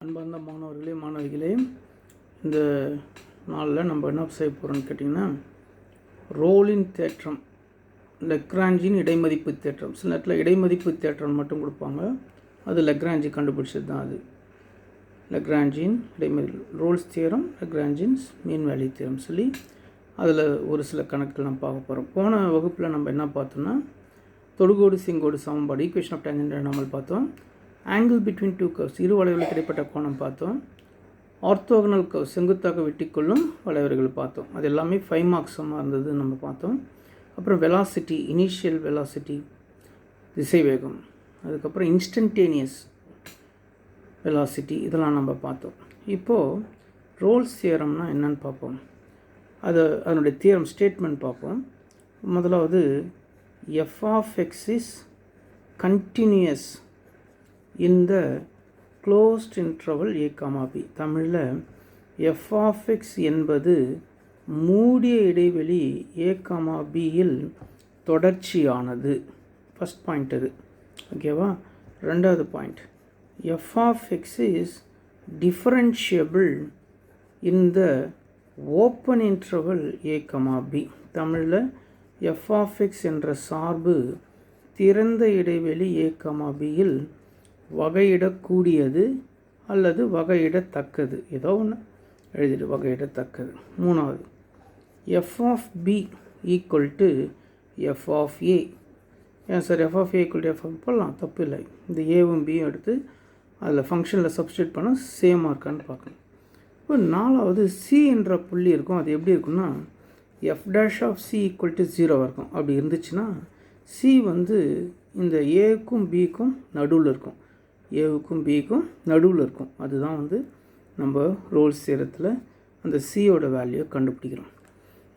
அன்பார்ந்த மாணவர்களே மாணவிகளே, இந்த நாளில் நம்ம என்ன செய்ய போகிறோம்னு கேட்டிங்கன்னா, ரோலின் தேற்றம், லெக்ராஞ்சின் இடைமதிப்பு தேற்றம். சில நேரத்தில் இடைமதிப்பு தேற்றம் மட்டும் கொடுப்பாங்க, அது லெக்ராஞ்சி கண்டுபிடிச்சது தான். அது லெக்ராஞ்சின் இடைமதி ரோல்ஸ் தியரம், லெக்ராஞ்சின்ஸ் மீன் வேல்யூ தியரம் சொல்லி அதில் ஒரு சில கணக்குகள் நம்ம பார்க்க போகிறோம். போன வகுப்பில் நம்ம என்ன பார்த்தோம்னா, தொடுகோடு செங்கோடு சமன்பாடு, ஈக்குவேஷன் ஆஃப் டேன்ஜென்ட் நம்ம பார்த்தோம். ஆங்கிள் பிட்வீன் டூ கர்வ்ஸ், இரு வளைவுகளுக்கு இடைப்பட்ட கோணம் பார்த்தோம். ஆர்த்தோகனல் கர்வ், செங்குத்தாக வெட்டிக்கொள்ளும் வளைவர்கள் பார்த்தோம். அது எல்லாமே 5 மார்க்ஸமாக இருந்தது நம்ம பார்த்தோம். அப்புறம் வெலாசிட்டி, இனிஷியல் வெலாசிட்டி திசைவேகம், அதுக்கப்புறம் இன்ஸ்டன்டேனியஸ் வெலாசிட்டி, இதெல்லாம் நம்ம பார்த்தோம். இப்போது ரோல்ஸ் தியரம்னா என்னன்னு பார்ப்போம். அதனுடைய தியரம் ஸ்டேட்மெண்ட் பார்ப்போம். முதலாவது, f of x is continuous in the closed interval a, b. தமிழில் f of x என்பது மூடிய இடைவெளி a, b இல் தொடர்ச்சியானது. ஃபஸ்ட் பாயிண்ட் அது, ஓகேவா. ரெண்டாவது point, f of x is differentiable in the open interval a, b. தமிழில் f of x என்ற சார்பு திறந்த இடைவெளி a, b இல் வகையிடக்கூடியது அல்லது வகையிடத்தக்கது, ஏதோ ஒன்று எழுதிடு, வகையிடத்தக்கது. மூணாவது, f of b equal to f of a. ஏன் sir f of a equal to f of போடலாம், தப்பு இல்லை. இந்த ஏவும் பியும் எடுத்து அதில் ஃபங்க்ஷனில் சப்ஸ்டியூட் பண்ணால் சேமாக இருக்கான்னு பார்க்கணும். இப்போ நாலாவது, சி என்ற புள்ளி இருக்கும். அது எப்படி இருக்குன்னா, f dash of c equal to 0 இருக்கும். அப்படி இருந்துச்சுன்னா சி வந்து இந்த ஏவுக்கும் பிக்கும் நடுவில் இருக்கும், ஏவுக்கும் பிக்கும் நடுவில் இருக்கும். அதுதான் வந்து நம்ம ரோல்ஸ் தியரத்தில் அந்த சியோட வேல்யூ கண்டுபிடிக்கிறோம்.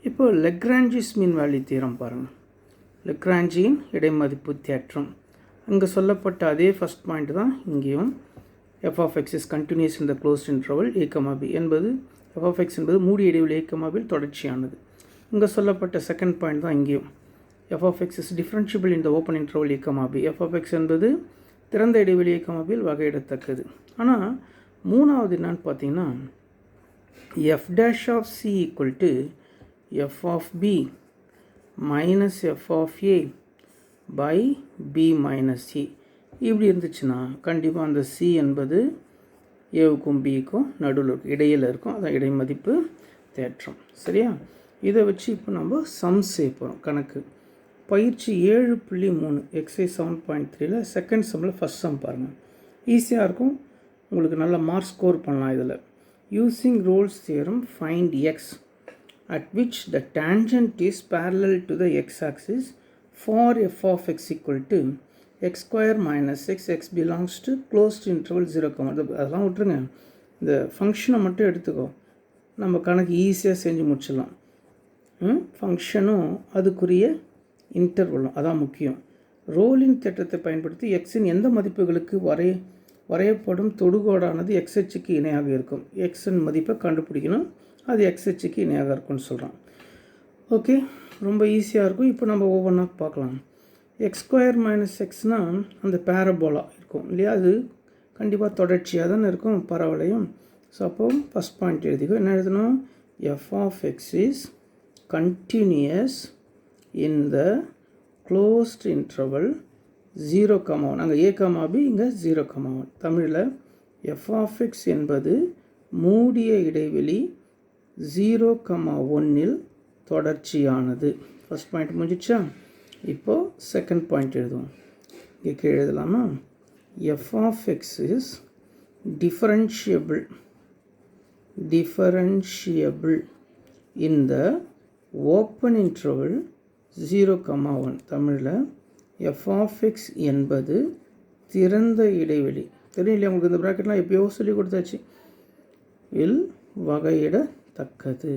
இப்போ லெக்ராஞ்சிஸ் மீன் வேல்யூ தியரம் பாருங்கள். லெக்ராஞ்சியின் இடைமதிப்பு தேற்றம், அங்கே சொல்லப்பட்ட அதே ஃபஸ்ட் பாயிண்ட் தான் இங்கேயும். F of x is continuous in the closed interval a, b என்பது எஃப் ஆஃப் எக்ஸ் என்பது மூடிய இடைவெளி a, b தொடர்ச்சியானது. இங்கே சொல்லப்பட்ட செகண்ட் பாயிண்ட் தான் இங்கேயும். F of x is differentiable in the open interval a, b. F of x என்பது திறந்த இடைவெளி a, b வகையிடத்தக்கது. ஆனால் மூணாவது என்னன்னு பார்த்தீங்கன்னா, f dash of c equal to f of b minus f of a by b minus c. இப்படி இருந்துச்சுன்னா கண்டிப்பாக அந்த சி என்பது ஏவுக்கும் பிக்கும் நடுவில் இடையில் இருக்கும். அதான் இடைமதிப்பு தேற்றம். சரியா? இதை வச்சு இப்போ நம்ம சம் செய்ய போகிறோம். கணக்கு பயிற்சி 7.3 எக்ஸைஸ் 7.3ல் செகண்ட் சம்மில் ஃபஸ்ட் சம் பாருங்கள். ஈஸியாக இருக்கும், உங்களுக்கு நல்ல மார்க் ஸ்கோர் பண்ணலாம். இதில் using Rolle's theorem find x at which the tangent is parallel to the x axis for f of x equal to x square minus x, x belongs to closed interval 0, அதெல்லாம் விட்டுருங்க. இந்த ஃபங்க்ஷனை மட்டும் எடுத்துக்கோ, நம்ம கணக்கு ஈஸியாக செஞ்சு முடிச்சிடலாம். ஃபங்க்ஷனும் அதுக்குரிய இன்டர்வலும் அதான் முக்கியம். ரோலின் தேற்றத்தை பயன்படுத்தி எக்ஸின் எந்த மதிப்புகளுக்கு வரையப்படும் தொடுகோடானது எக்ஸ் அச்சுக்கு இணையாக இருக்கும். எக்ஸின் மதிப்பை கண்டுபிடிக்கணும், அது எக்ஸ் அச்சுக்கு இணையாக இருக்கும்னு சொல்கிறான். ஓகே, ரொம்ப ஈஸியாக இருக்கும். இப்போ நம்ம ஒவ்வொன்றா பார்க்கலாம். எக்ஸ் ஸ்கொயர் மைனஸ் எக்ஸ்னால் அந்த பேரபோலா இருக்கும் இல்லையா, அது கண்டிப்பாக தொடர்ச்சியாக தானே இருக்கும் பரவலையும். ஸோ அப்போது ஃபஸ்ட் பாயிண்ட் எழுதிக்கோ. என்ன எழுதணும்? F of x is continuous in the closed interval 0, அங்கே a, b, இங்கே 0, 1. தமிழில் f of x என்பது மூடிய இடைவெளி 0, 1இல் தொடர்ச்சியானது. ஃபஸ்ட் பாயிண்ட் முடிஞ்சிச்சா? இப்போது செகண்ட் பாயிண்ட் எழுதுவோம். இங்கே கீழே எழுதலாமா? f of x is differentiable in the open interval 0, 1. தமிழில் எஃப் ஆஃப் எக்ஸ் என்பது திறந்த இடைவெளி, தெரியலையா உங்களுக்கு? இந்த ப்ராக்கெட்லாம் எப்பயோ சொல்லி கொடுத்தாச்சு. இல் வகையிடத்தக்கது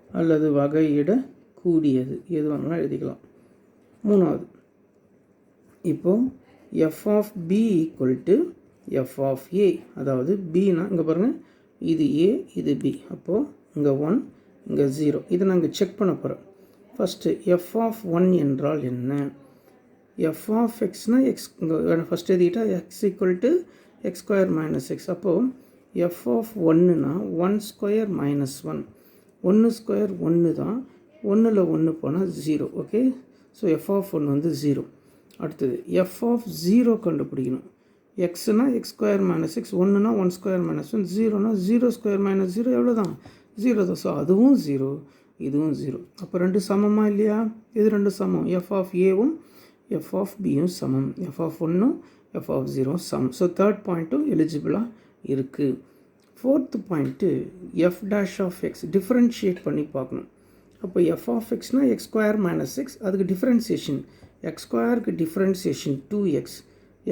அல்லது வகையிடக்கூடியது, எது வேணாலும் எழுதிக்கலாம். மூணாவது, இப்போது f of b equal to f of a, அதாவது பின்னா இங்கே பாருங்கள், இது ஏ இது பி, அப்போது இங்கே 1 இங்கே 0. இதை நாங்கள் செக் பண்ண போகிறோம். ஃபஸ்ட்டு எஃப் ஆஃப் 1 என்றால் என்ன? எஃப் ஆஃப் எக்ஸ்னால் எக்ஸ், இங்கே ஃபஸ்ட் எழுதிக்கிட்டால் x equal to x square minus x. அப்போது எஃப் ஆஃப் ஒன்றுனா 1 ஸ்கொயர் மைனஸ் 1, 1 ஸ்கொயர் 1 தான், 1ல் 1 போனால் 0. ஓகே, ஸோ எஃப் ஆஃப் 1 வந்து 0. அடுத்தது எஃப் ஆஃப் 0 கண்டுபிடிக்கணும். எக்ஸ்னா எக்ஸ் ஸ்கொயர் மைனஸ் எக்ஸ், 1னா 1 ஸ்கொயர் மைனஸ் 1, 0னா 0 ஸ்கொயர் மைனஸ் 0 எவ்வளோ தான், 0 தான். ஸோ அதுவும் 0, இதுவும் 0. அப்போ ரெண்டு சமமாக இல்லையா? இது ரெண்டு சமம். எஃப் ஆஃப் ஏவும் எஃப் ஆஃப் பியும் சமம், எஃப் ஆஃப் 1ம் எஃப் ஆஃப் 0 சமம். ஸோ தேர்ட் பாயிண்ட்டும் எலிஜிபிளாக இருக்குது. Fourth point f dash of x differentiate பண்ணி பார்க்கணும். அப்போ எஃப் ஆஃப் எக்ஸ்னால் எக்ஸ் ஸ்கொயர் மைனஸ் எக்ஸ், அதுக்கு டிஃப்ரென்சியேஷன் எக்ஸ் ஸ்கொயருக்கு டிஃப்ரென்சியேஷன் 2x,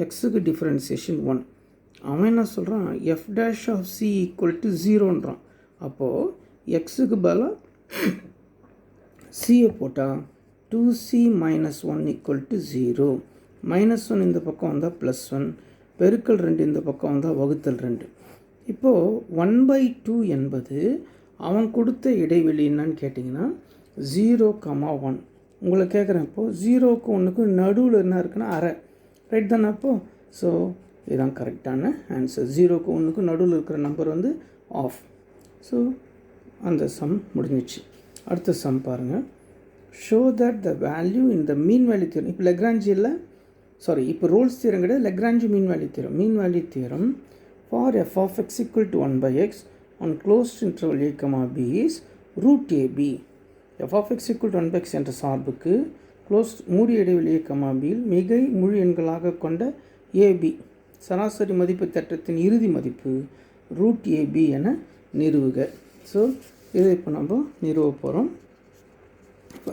எக்ஸுக்கு டிஃப்ரென்சியேஷன் 1. அவன் என்ன சொல்கிறான், f dash of c equal to 0ன்றான். அப்போது எக்ஸுக்கு பதிலாக சியை போட்டால் 2c minus 1 equal to 0. Minus 1 இந்த பக்கம் வந்தால் ப்ளஸ் 1, பெருக்கல் 2 இந்த பக்கம் வந்தால் வகுத்தல் 2. இப்போது 1/2 என்பது அவன் கொடுத்த இடைவெளி என்னன்னு கேட்டிங்கன்னா 0,1. உங்களை கேட்குறேன், இப்போது 0க்கு 1க்கு நடுவில் என்ன இருக்குன்னா அரை, ரைட் தானே? அப்போது ஸோ இதுதான் கரெக்டான ஆன்சர். 0க்கு 1க்கு நடுவில் இருக்கிற நம்பர் வந்து ஆஃப். ஸோ அந்த சம் முடிஞ்சிச்சு. அடுத்த சம் பாருங்கள். Show that the value in the mean value theorem. இப்போ லெக்ராஞ்சியில் இப்போ ரோல்ஸ் தியரம் கிடையாது, Lagrange mean value theorem. Mean value theorem for f of x equal to 1/x on closed interval a, b is root ab. f of x equal to 1/x என்ற சார்புக்கு closed மூடிய இடைவெளி a, b யில் மிகை முழு எண்களாக கொண்ட ab சராசரி மதிப்பு தேற்றத்தின் இறுதி மதிப்பு ரூட் ab என நிறுவுக. ஸோ இதை இப்போ நம்ம நிறுவ போகிறோம்.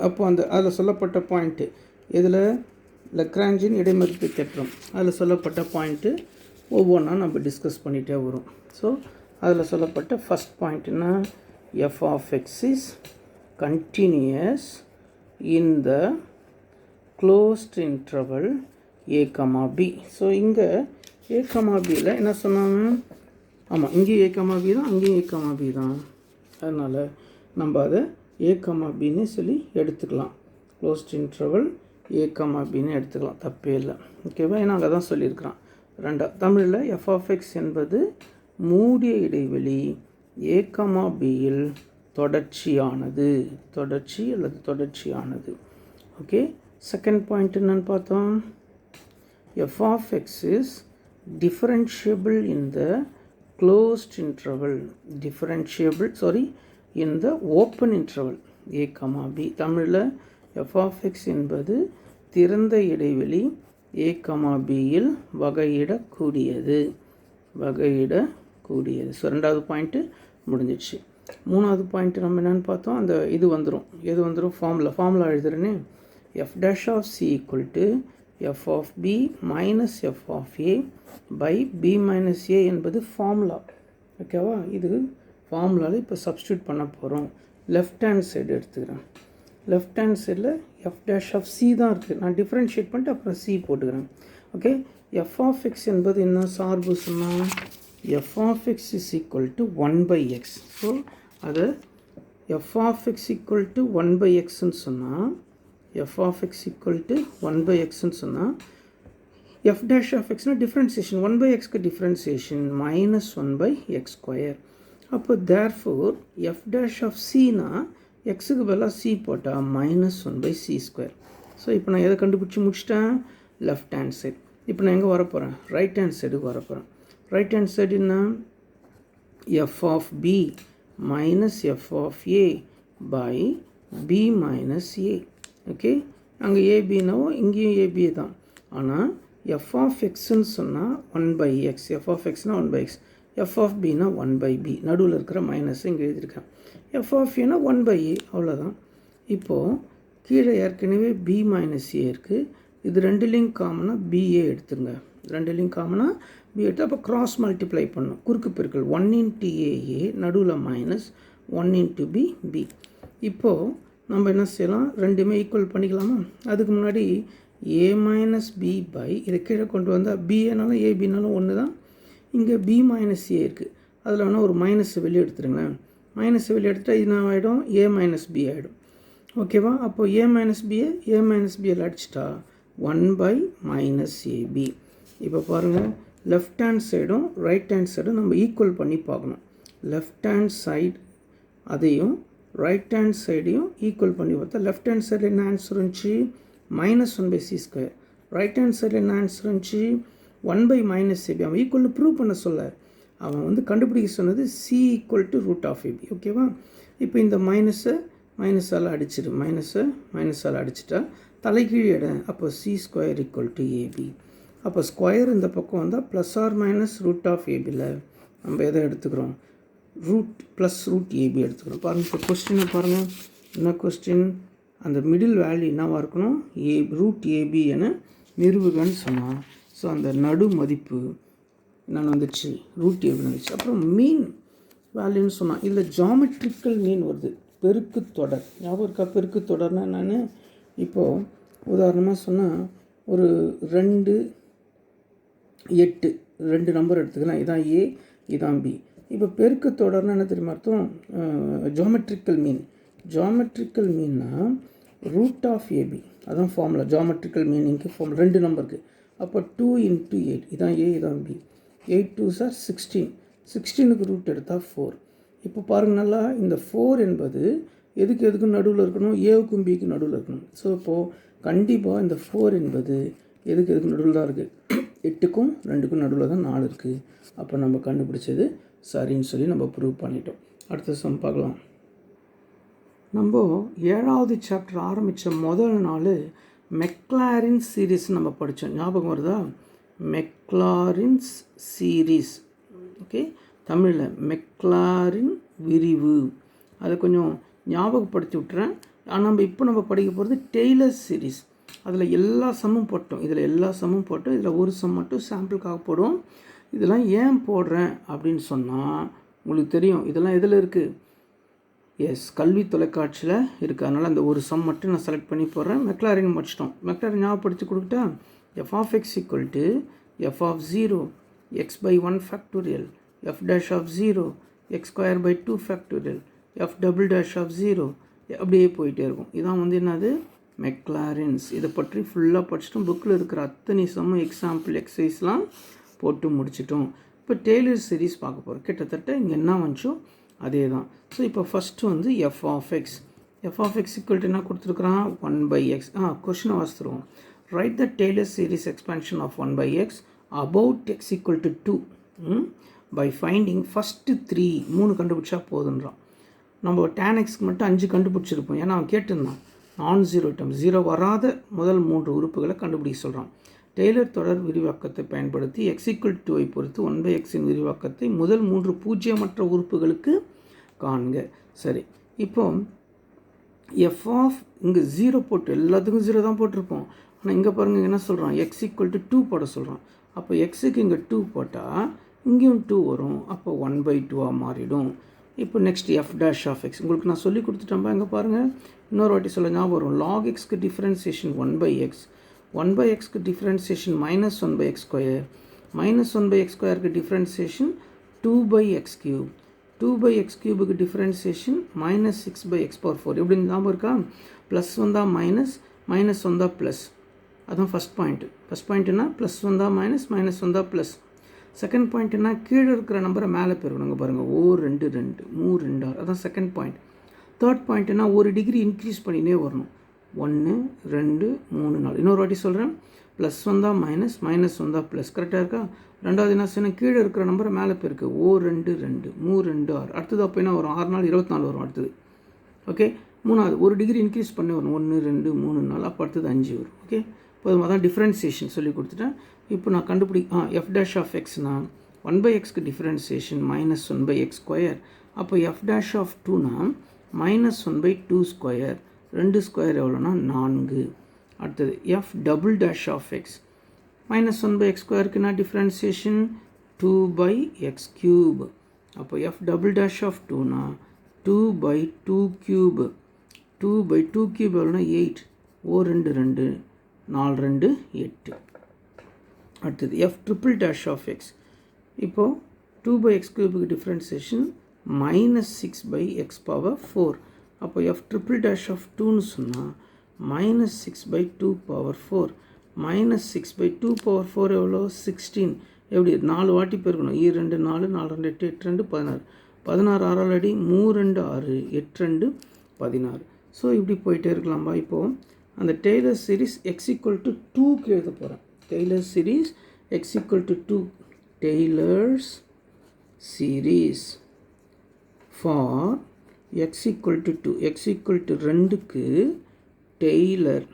அப்போ அதில் சொல்லப்பட்ட பாயிண்ட்டு இதில் லக்ராஞ்சின் இடைமதிப்பு தேற்றம், அதில் சொல்லப்பட்ட பாயிண்ட்டு ஒவ்வொன்றா நம்ம டிஸ்கஸ் பண்ணிகிட்டே வரும். ஸோ அதில் சொல்லப்பட்ட ஃபஸ்ட் பாயிண்ட்னா f of x is continuous in the closed interval a, b. So இங்கே a, bயில் என்ன சொன்னாங்க? ஆமாம், இங்கேயும் a, b தான், அங்கேயும் a, b தான். அதனால் நம்ம அதை a, bன்னு சொல்லி எடுத்துக்கலாம். க்ளோஸ்ட் இன்டர்வல் a, bன்னு எடுத்துக்கலாம், தப்பே இல்லை. ஓகேவா? ஏன்னா அங்கே தான் சொல்லியிருக்கிறான். தமிழில் எஃப் ஆஃப் எக்ஸ் என்பது மூடிய இடைவெளி a, bயில் தொடர்ச்சியானது, தொடர்ச்சி அல்லது தொடர்ச்சியானது. ஓகே, செகண்ட் பாயிண்ட் என்னன்னு பார்த்தோம், f of x is differentiable in the closed interval, in the open interval a, b. தமிழில் எஃப் ஆஃப் எக்ஸ் என்பது திறந்த இடைவெளி a, bயில் வகையிடக்கூடியது. ஸோ ரெண்டாவது பாயிண்ட்டு முடிஞ்சிடுச்சு. மூணாவது பாயிண்ட்டு நம்ம என்னென்னு பார்த்தோம், அந்த இது வந்துடும் ஃபார்முலா எழுதுறேன்னு. F dash of c equal to f of b minus f of a by b minus a என்பது ஃபார்முலா. ஓகேவா? இது ஃபார்முலாவில் இப்போ சப்ஸ்டியூட் பண்ண போகிறோம். லெஃப்ட் ஹேண்ட் சைடு எடுத்துக்கிறேன். லெஃப்ட் ஹேண்ட் சைடில் எஃப் டேஷ் ஆஃப் சி தான் இருக்குது. நான் டிஃப்ரென்ஷியேட் பண்ணிட்டு அப்புறம் சி போட்டுக்கிறேன். ஓகே, எஃப் ஆஃப் எக்ஸ் என்பது என்ன சார்பு சொன்னால் f of x is equal to 1/x. So அது f of x equal to 1/xன்னு சொன்னால் f of x equal to 1/xன்னு சொன்னால் எஃப் டேஷ் ஆஃப் எக்ஸ்னால் டிஃப்ரென்சியேஷன், 1/xக்கு டிஃப்ரென்சியேஷன் மைனஸ் 1/x². அப்போ தேர்ஃபோர் எஃப் டேஷ் ஆஃப் சினா எக்ஸுக்கு பதிலாக சி போட்டால் மைனஸ் 1/c². ஸோ இப்போ நான் எதை கண்டுபிடிச்சி முடிச்சிட்டேன், லெஃப்ட் ஹேண்ட் சைடு. இப்போ நான் எங்கே வரப்போகிறேன், ரைட் ஹேண்ட் சைடுக்கு வரப்போகிறேன். ரைட் ஹேண்ட் சைடு என்ன, f of b minus f of a by b minus a. Okay, அங்கே ஏபினாவோ இங்கேயும் ஏபி தான். ஆனால் எஃப் ஆஃப் எக்ஸ்ன்னு சொன்னால் 1/x, எஃப் ஆஃப் எக்ஸ்னால் 1/x, எஃப் ஆஃப் பினா 1/b, நடுவில் இருக்கிற மைனஸ் இங்கே எழுதியிருக்கேன். எஃப் ஆஃப் ஏனா 1/a, அவ்வளோதான். இப்போது கீழே ஏற்கனவே b மைனஸ் ஏ இருக்குது. இது ரெண்டுலேயும் காமனாக பிஏ எடுத்துருங்க. ரெண்டுலேயும் காமனாக பி எடுத்து அப்போ கிராஸ் மல்டிப்ளை பண்ணும், குறுக்கு பெருக்கல் 1 × ஏஏ, நடுவில் மைனஸ் 1 × பி. இப்போது நம்ம என்ன செய்யலாம், ரெண்டுமே ஈக்குவல் பண்ணிக்கலாமா? அதுக்கு முன்னாடி ஏ மைனஸ் பி பை இதை கீழே கொண்டு வந்தால் பிஏனாலும் ஏபினாலும் ஒன்று தான். இங்கே பி மைனஸ் ஏ இருக்குது, அதில் வேணால் ஒரு மைனஸ் வெளியே எடுத்துருங்க. மைனஸ் வெளியே எடுத்துகிட்டா இது என்ன ஆகிடும், ஏ மைனஸ் பி ஆகிடும். ஓகேவா? அப்போது ஏ மைனஸ் பிஏ அடிச்சிட்டா 1/-ab. இப்போ பாருங்கள், லெஃப்ட் ஹேண்ட் சைடும் ரைட் ஹேண்ட் சைடும் நம்ம ஈக்குவல் பண்ணி பார்க்கணும். லெஃப்ட் ஹேண்ட் சைடு அதையும் ரைட் ஹேண்ட் சைடையும் ஈக்குவல் பண்ணி பார்த்தா லெஃப்ட் ஹேண்ட் சைடில் என்ன ஆன்சர் இருந்துச்சு -1/c². ரைட் ஹேண்ட் சைடில் என்ன ஆன்சர் இருந்துச்சு 1/-ab. அவன் ஈக்குவல்னு ப்ரூவ் பண்ண சொல்ல அவன் வந்து கண்டுபிடிக்க சொன்னது c = √ab. ஓகேவா? இப்போ இந்த மைனஸால் அடிச்சிடு, மைனஸால் அடிச்சிட்டா தலைகீழ் எடை. அப்போ c² = ab. அப்போ ஸ்கொயர் இந்த பக்கம் வந்தால் +or-√ab. நம்ம எதை எடுத்துக்கிறோம் +√ab எடுத்துக்கிறோம். பாருங்கள் இப்போ கொஸ்டினை பாருங்கள். என்ன கொஸ்டின்? அந்த மிடில் வேல்யூ என்னவாக இருக்கணும் √ab என நிறுவுகன்னு சொன்னால் ஸோ அந்த நடு மதிப்பு என்னென்னு வந்துடுச்சு √ab வந்துச்சு. அப்புறம் மீன் வேல்யூன்னு சொன்னால் இதில் ஜாமெட்ரிக்கல் மீன் வருது, பெருக்கு தொடர். ஞாபகம் இருக்கா? பெருக்கு தொடர்னா என்னென்னு இப்போது உதாரணமாக சொன்னால் ஒரு 2, 8 2 நம்பர் எடுத்துக்கலாம். இதான் a, இதான் b. இப்போ பெருக்கு தொடர்னா என்ன தெரியுமா அர்த்தம்? ஜாமெட்ரிக்கல் மீன்னா √ab. அதான் ஃபார்முலா ஜாமெட்ரிக்கல் மீனிங்க்கு ஃபார்முலா 2 நம்பருக்கு. அப்போ 2 × 8 இதான் a, இதான் b. 8 2s are 16. 16க்கு ரூட் எடுத்தால் 4. இப்போ பாருங்கள் நல்லா, இந்த 4 என்பது எதுக்கும் நடுவில் இருக்கணும், ஏவுக்கும் பிக்கும் நடுவில் இருக்கணும். ஸோ இப்போது கண்டிப்பாக இந்த 4 என்பது எதுக்கு நடுவில் தான் இருக்குது, 8க்கும் 2க்கும் நடுவில் தான் 4 இருக்குது. அப்போ நம்ம கண்டுபிடிச்சது சரின்னு சொல்லி நம்ம ப்ரூவ் பண்ணிட்டோம். அடுத்த சம் பார்க்கலாம். நம்ம 7வது சாப்டர் ஆரம்பித்த முதல் நாள் மெக்லாரின் சீரீஸ் நம்ம படித்தோம். ஞாபகம் வருதா? மெக்லாரின்ஸ் சீரீஸ். ஓகே, தமிழில் மெக்லாரின் விரிவு. அதை கொஞ்சம் ஞாபகப்படுத்தி விட்டுறேன். ஆனால் நம்ம படிக்க போகிறது டெய்லர் சீரீஸ். அதில் எல்லா சம்மும் போட்டோம். இதில் ஒரு சம் மட்டும் சாம்பிளுக்காக போடுவோம். இதெல்லாம் ஏன் போடுறேன் அப்படின்னு சொன்னால் உங்களுக்கு தெரியும் இதெல்லாம் எதில் இருக்குது. கல்வி தொலைக்காட்சியில் இருக்குது. அதனால் அந்த ஒரு சம் மட்டும் நான் செலக்ட் பண்ணி போடுறேன். மெக்லாரின் முடிச்சிட்டோம். மெக்லாரின் ஞாபகப்படுத்தி கொடுக்கிட்டா f(x) = f(0) x/1 factorial, f'(0) x²/2 factorial, f'(0) அப்படியே போயிட்டே இருக்கும். இதான் வந்து என்னது மெக்லாரின்ஸ். இதை பற்றி ஃபுல்லாக படிச்சிட்டோம். புக்கில் இருக்கிற அத்தனை சம் எக்ஸாம்பிள் எக்ஸசைஸ்லாம் போட்டு முடிச்சிட்டோம். இப்போ டெய்லர் சீரீஸ் பார்க்க போகிறோம். கிட்டத்தட்ட இங்கே என்ன வந்துச்சோ அதே தான். ஸோ இப்போ ஃபஸ்ட்டு வந்து f(x) = என்ன கொடுத்துருக்குறான் 1/x. கொஷினை வாசித்துருவோம். Write the Taylor series expansion of 1/x about x = 2 by finding first 3 கண்டுபிடிச்சா போதுன்றான். நம்ம tan x மட்டும் 5 கண்டுபிடிச்சிருப்போம். ஏன்னா அவன் கேட்டிருந்தான் நான்-0 டேர்ம் 0 வராத முதல் 3 உறுப்புகளை கண்டுபிடிக்க சொல்கிறான். டெய்லர் தொடர் விரிவாக்கத்தை பயன்படுத்தி x = 2 பொறுத்து 1/xன் விரிவாக்கத்தை முதல் 3 பூஜ்ஜியமற்ற உறுப்புகளுக்கு காண்க. சரி, இப்போ இங்கே 0 போட்டு எல்லாத்துக்கும் 0 தான் போட்டிருப்போம். ஆனால் இங்கே பாருங்கள் என்ன சொல்கிறான் x = 2 போட சொல்கிறான். அப்போ எக்ஸுக்கு இங்கே 2 போட்டால் இங்கேயும் 2 வரும். அப்போ 1/2 மாறிடும். இப்போ நெக்ஸ்ட் f'(x) உங்களுக்கு நான் சொல்லி கொடுத்துட்டேன். இங்கே பாருங்கள், இன்னொரு வாட்டி சொல்ல ஞாபகம் வரும். log xக்கு டிஃப்ரென்சியேஷன் 1/x, 1/xக்கு டிஃப்ரென்சியேஷன் -1/x², -1/x²க்கு differentiation 2/x³, 2/x³ differentiation -6/x⁴. எப்படி ஞாபகம் இருக்கா? ப்ளஸ் வந்தால் மைனஸ் வந்தால் ப்ளஸ். அதுதான் ஃபஸ்ட் பாயிண்ட்டுனா ப்ளஸ் வந்தால் மைனஸ் வந்தால் ப்ளஸ். செகண்ட் பாயிண்ட்னா கீழே இருக்கிற நம்பரை மேலே பெருக்கணுங்க. பாருங்கள் 2 2 3 2 6. அதான் செகண்ட் பாயிண்ட். தேர்ட் பாயிண்ட்னா ஒரு டிகிரி இன்க்ரீஸ் பண்ணினே வரணும். 1 2 3 4. இன்னொரு வாட்டி சொல்கிறேன். ப்ளஸ் வந்தால் மைனஸ் வந்தால் ப்ளஸ். கரெக்டாக இருக்கா? ரெண்டாவது என்ன சொன்னால் கீழே இருக்கிற நம்பரை மேலே பெருக்கு 2 2 3 2 6. அடுத்தது அப்போ என்ன வரும்? 6 4 24 வரும் அடுத்தது. ஓகே, மூணாவது ஒரு டிகிரி இன்க்ரீஸ் பண்ணி வரும். 1 2 3 4. அப்போ அடுத்தது 5 வரும். ஓகே, இப்போ அதான் டிஃப்ரென்சியேஷன் சொல்லி கொடுத்துட்டேன். இப்போ நான் f'(x)னா 1/xக்கு டிஃப்ரென்சியேஷன் -1/x². அப்போ f'(2)னா -1/2². 2 ஸ்கொயர் எவ்வளோனா 4. அடுத்தது f'(x) -1/x²க்குனா டிஃப்ரென்சியேஷன் 2/x³. அப்போ f'(2)னா 2/2³ 2/2³ எவ்வளோனா 8. 2 2 4 2 8. அடுத்தது f'(x) இப்போது 2/x³ டிஃப்ரென்சியேஷன் -6/x⁴. அப்போ f'(2)ன்னு சொன்னால் -6/2⁴. -6/2⁴ எவ்வளோ 16. எப்படி 4 வாட்டி பெருக்கணும். 2 4 4 2 8 8 2 16 16 6 அடி 3 2 6 8 2 16. ஸோ இப்படி போயிட்டே இருக்கலாம்பா. இப்போது அந்த Taylor series x equal to 2க்கு எழுத போகிறேன். Taylor series x equal to 2. Taylor's series for x equal to 2. X equal to 2க்கு டெய்லர்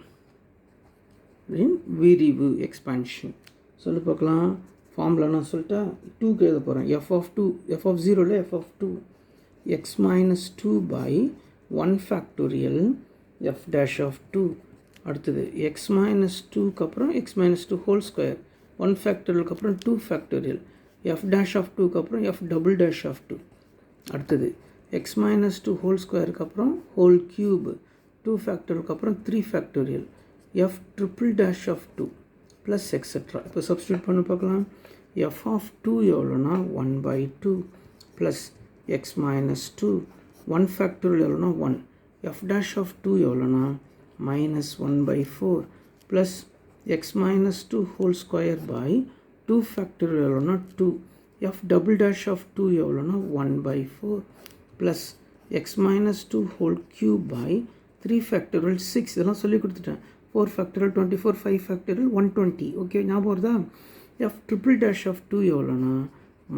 விரிவு எக்ஸ்பான்ஷன் சொல்லி பார்க்கலாம். ஃபார்முலா நான் சொல்லிட்டா 2க்கு எழுத போகிறேன். F of 2 f of 0 f of 2 x minus 2 by 1 factorial f dash of 2. அடுத்தது எக்ஸ் மைனஸ் 2க்கு அப்புறம் எக்ஸ் மைனஸ் 2 ஹோல் ஸ்கொயர் 1 ஃபேக்டோரியலுக்கு அப்புறம் 2 ஃபேக்டோரியல் எஃப் டேஷ் ஆஃப் 2க்கு அப்புறம் எஃப் டபுள் டேஷ் ஆஃப் 2. அடுத்தது எக்ஸ் மைனஸ் 2 ஹோல் ஸ்கொயருக்கு அப்புறம் ஹோல் க்யூப் 2 ஃபேக்டோரியலுக்கு அப்புறம் 3 factorial f triple dash of 2 plus etcetera. இப்போ சப்ஸ்டியூட் பண்ணி பார்க்கலாம். எஃப் ஆஃப் 2 எவ்வளோனா 1/2 ப்ளஸ் எக்ஸ் மைனஸ் 2 1 ஃபேக்டோரியல் எவ்வளோனா 1 எஃப் டேஷ் ஆஃப் 2 எவ்வளோனா minus 1/4 plus x minus 2 whole square by 2 factorial எவ்வளோனா 2 எஃப் டபுள் டேஷ் ஆஃப் 2 எவ்வளோனா 1/4 plus x minus 2 whole cube by 3 factorial 6. இதெல்லாம் சொல்லி கொடுத்துட்டேன். 4 ஃபேக்டோரியல் 24 5 ஃபேக்டோரியல் 120. ஓகே ஞாபகம் வருதா? எஃப் ட்ரிபிள் டேஷ் ஆஃப் 2 எவ்வளோனா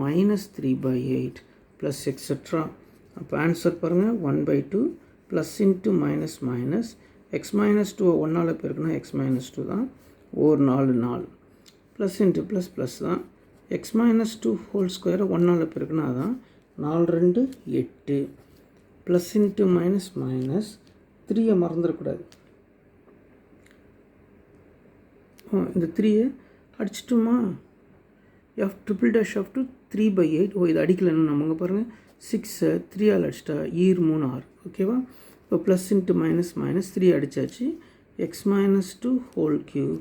மைனஸ் 3/8 ப்ளஸ் எக்ஸெட்ரா. அப்போ ஆன்சர் பாருங்கள் 1/2 plus into minus minus x minus 2 1ஆல் பெருக்குனா எக்ஸ் மைனஸ் 2 தான். 1 4 4 ப்ளஸ் இன்ட்டு ப்ளஸ் ப்ளஸ் தான். எக்ஸ் மைனஸ் 2 ஹோல் ஸ்கொயரை 1ஆல் பெருக்குனா தான் 4 2 8 ப்ளஸ் இன்ட்டு மைனஸ் மைனஸ் 3 மறந்துடக்கூடாது. இந்த 3 அடிச்சிட்டோமா? F triple dash of 2 3/8. இது அடிக்கலன்னு நம்ம பாருங்கள் 6 3ஆல் அடிச்சிட்டா 3 6. ஓகேவா? இப்போ ப்ளஸ் இன்ட்டு மைனஸ் மைனஸ் 3 அடித்தாச்சு. X minus 2 whole cube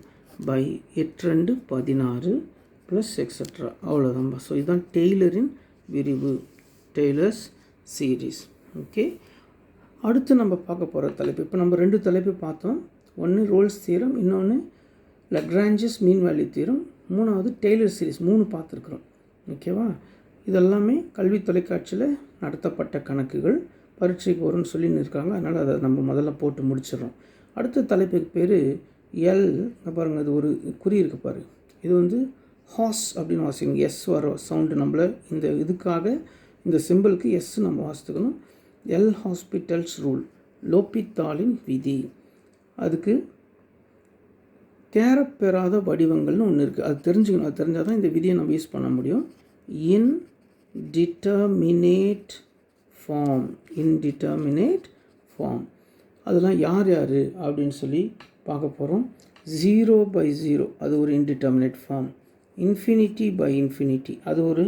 by 8 2 16 plus etcetera. அவ்வளோதான்பா. ஸோ இதுதான் டெய்லரின் விரிவு, டெய்லர்ஸ் சீரீஸ். ஓகே, அடுத்து நம்ம பார்க்க போகிற தலைப்பு, இப்போ நம்ம 2 தலைப்பு பார்த்தோம். ஒன்று ரோல்ஸ் தியரம், இன்னொன்று லக்ரான்ஜஸ் மீன் வேல்யூ தியரம், மூணாவது டெய்லர் சீரீஸ். 3 பார்த்துருக்குறோம். ஓகேவா? இதெல்லாமே கல்வி தொலைக்காட்சியில் நடத்தப்பட்ட கணக்குகள், பரீட்சைக்கு வரும்னு சொல்லின்னு இருக்காங்க. அதனால் அதை நம்ம முதல்ல போட்டு முடிச்சிடறோம். அடுத்த தலைப்புக்கு பேர் எல். பாருங்கள், அது ஒரு குறி இருக்குது பாரு. இது வந்து ஹாஸ் அப்படின்னு வாசிக்கணும். எஸ் வர சவுண்டு நம்மளை இந்த இதுக்காக இந்த சிம்பிளுக்கு எஸ் நம்ம வாசித்துக்கணும். எல் ஹாஸ்பிட்டல்ஸ் ரூல், லோப்பித்தாலின் விதி. அதுக்கு தேரப்பெறாத வடிவங்கள்னு ஒன்று இருக்குது. அது தெரிஞ்சுக்கணும். அது தெரிஞ்சால் தான் இந்த விதியை நம்ம யூஸ் பண்ண முடியும். இன்டிட்டர்மினேட் ஃபார்ம், இன்டிட்டர்மினேட் ஃபார்ம் அதெல்லாம் யார் யார் அப்படின்னு சொல்லி பார்க்க போகிறோம். 0/0 அது ஒரு indeterminate form. Infinity by infinity அது ஒரு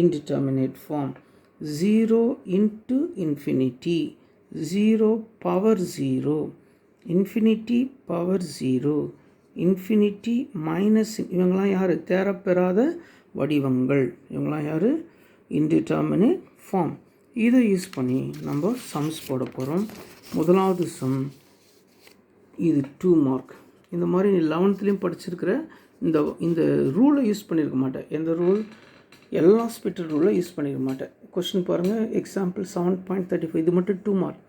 indeterminate form. 0 into infinity, 0 power 0, infinity power 0, infinity minus, இவங்களாம் யார்? தேரப்பெறாத வடிவங்கள். இவங்களாம் யார்? Indeterminate form. இதை யூஸ் பண்ணி நம்ம சம்ஸ் போட போகிறோம். முதலாவது சம் இது 2 மார்க். இந்த மாதிரி 11th படிச்சிருக்கிற இந்த ரூலை யூஸ் பண்ணியிருக்க மாட்டேன். எந்த ரூல்? எல் ஹாஸ்பிட்டல் ரூலை யூஸ் பண்ணிக்க மாட்டேன். கொஸ்டின் பாருங்கள், எக்ஸாம்பிள் 7.35. இது மட்டும் 2 மார்க்.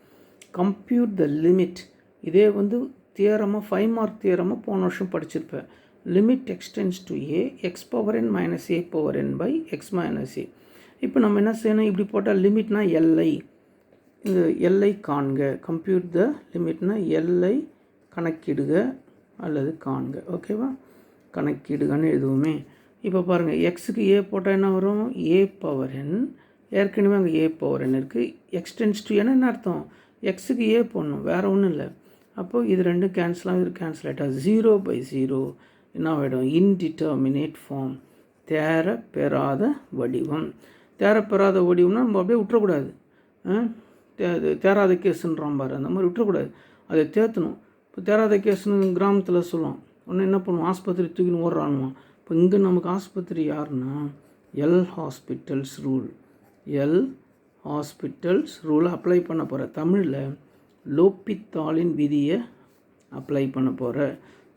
Compute the limit. இதே வந்து தியரமாக 5 மார்க் தியரமாக போன வருஷம் படிச்சிருப்பேன். Limit x tends to a x power n minus a power n by x minus a. இப்போ நம்ம என்ன செய்யணும்? இப்படி போட்டால் லிமிட்னா எல்ஐ, இந்த எல்ஐ காண்க. கம்ப்யூட் த லிமிட்னா எல்ஐ கணக்கிடுக அல்லது காண்க. ஓகேவா? கணக்கிடுகன்னு எதுவுமே. இப்போ பாருங்கள், எக்ஸுக்கு ஏ போட்டால் என்ன வரும்? ஏ பவர் என். ஏற்கனவே அங்கே ஏ பவர் என் இருக்குது. எக்ஸ்டென்ஸ் டு என்ன அர்த்தம்? எக்ஸுக்கு ஏ போடணும், வேறு ஒன்றும் இல்லை. அப்போது இது ரெண்டும் கேன்சலாக, இது கேன்சல் ஆகிட்டா 0/0 என்ன ஆகிடும்? இன்டிட்டர்மினேட் ஃபார்ம், தேரப்பெறாத வடிவம். தேரப்பெறாத வடிவம்னா நம்ம அப்படியே விட்டுறக்கூடாது. தேராத கேஸுன்றான் பாரு, அந்த மாதிரி விட்டுறக்கூடாது. அதை தேற்றணும். இப்போ தேராத கேஸுன்னு கிராமத்தில் சொல்லுவோம். ஒன்று என்ன பண்ணுவோம்? ஆஸ்பத்திரி தூக்கின்னு ஓடுறானுவான். இப்போ இங்கே நமக்கு ஆஸ்பத்திரி யாருன்னா L hospitals rule. L hospitals ரூலை அப்ளை பண்ண போகிற. தமிழில் லோப்பித்தாலின் விதியை அப்ளை பண்ண போகிற.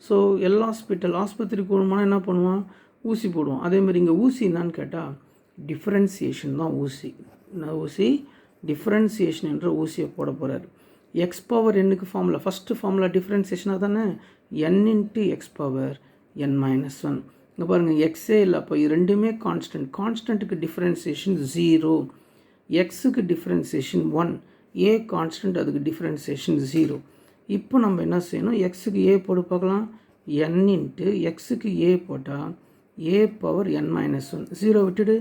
ஸோ எல் ஹாஸ்பிட்டல், ஆஸ்பத்திரிக்கு போகணுமானா என்ன பண்ணுவான்? ஊசி போடுவோம். அதேமாதிரி இங்கே ஊசி என்னான்னு கேட்டால் டிஃப்ரென்சியேஷன் தான் ஊசி. ஊசி டிஃப்ரென்சியேஷன் என்ற ஊசியை போட போகிறார். எக்ஸ் பவர் என்னுக்கு ஃபார்முலா, ஃபஸ்ட்டு ஃபார்முலா டிஃப்ரென்சியேஷனாக தானே, n into x power n minus 1. இங்கே பாருங்கள் எக்ஸே இல்லை, அப்போ இது ரெண்டுமே கான்ஸ்டன்ட். கான்ஸ்டன்ட்டுக்கு டிஃப்ரென்சியேஷன் 0, எக்ஸுக்கு டிஃப்ரென்சியேஷன் 1, ஏ கான்ஸ்டன்ட், அதுக்கு டிஃப்ரென்சியேஷன் 0. இப்போ நம்ம என்ன செய்யணும், எக்ஸுக்கு ஏ போட்டு பார்க்கலாம். n இன்ட்டு எக்ஸுக்கு ஏ போட்டால் ஏ பவர் n மைனஸ் 1, 0 விட்டுடு,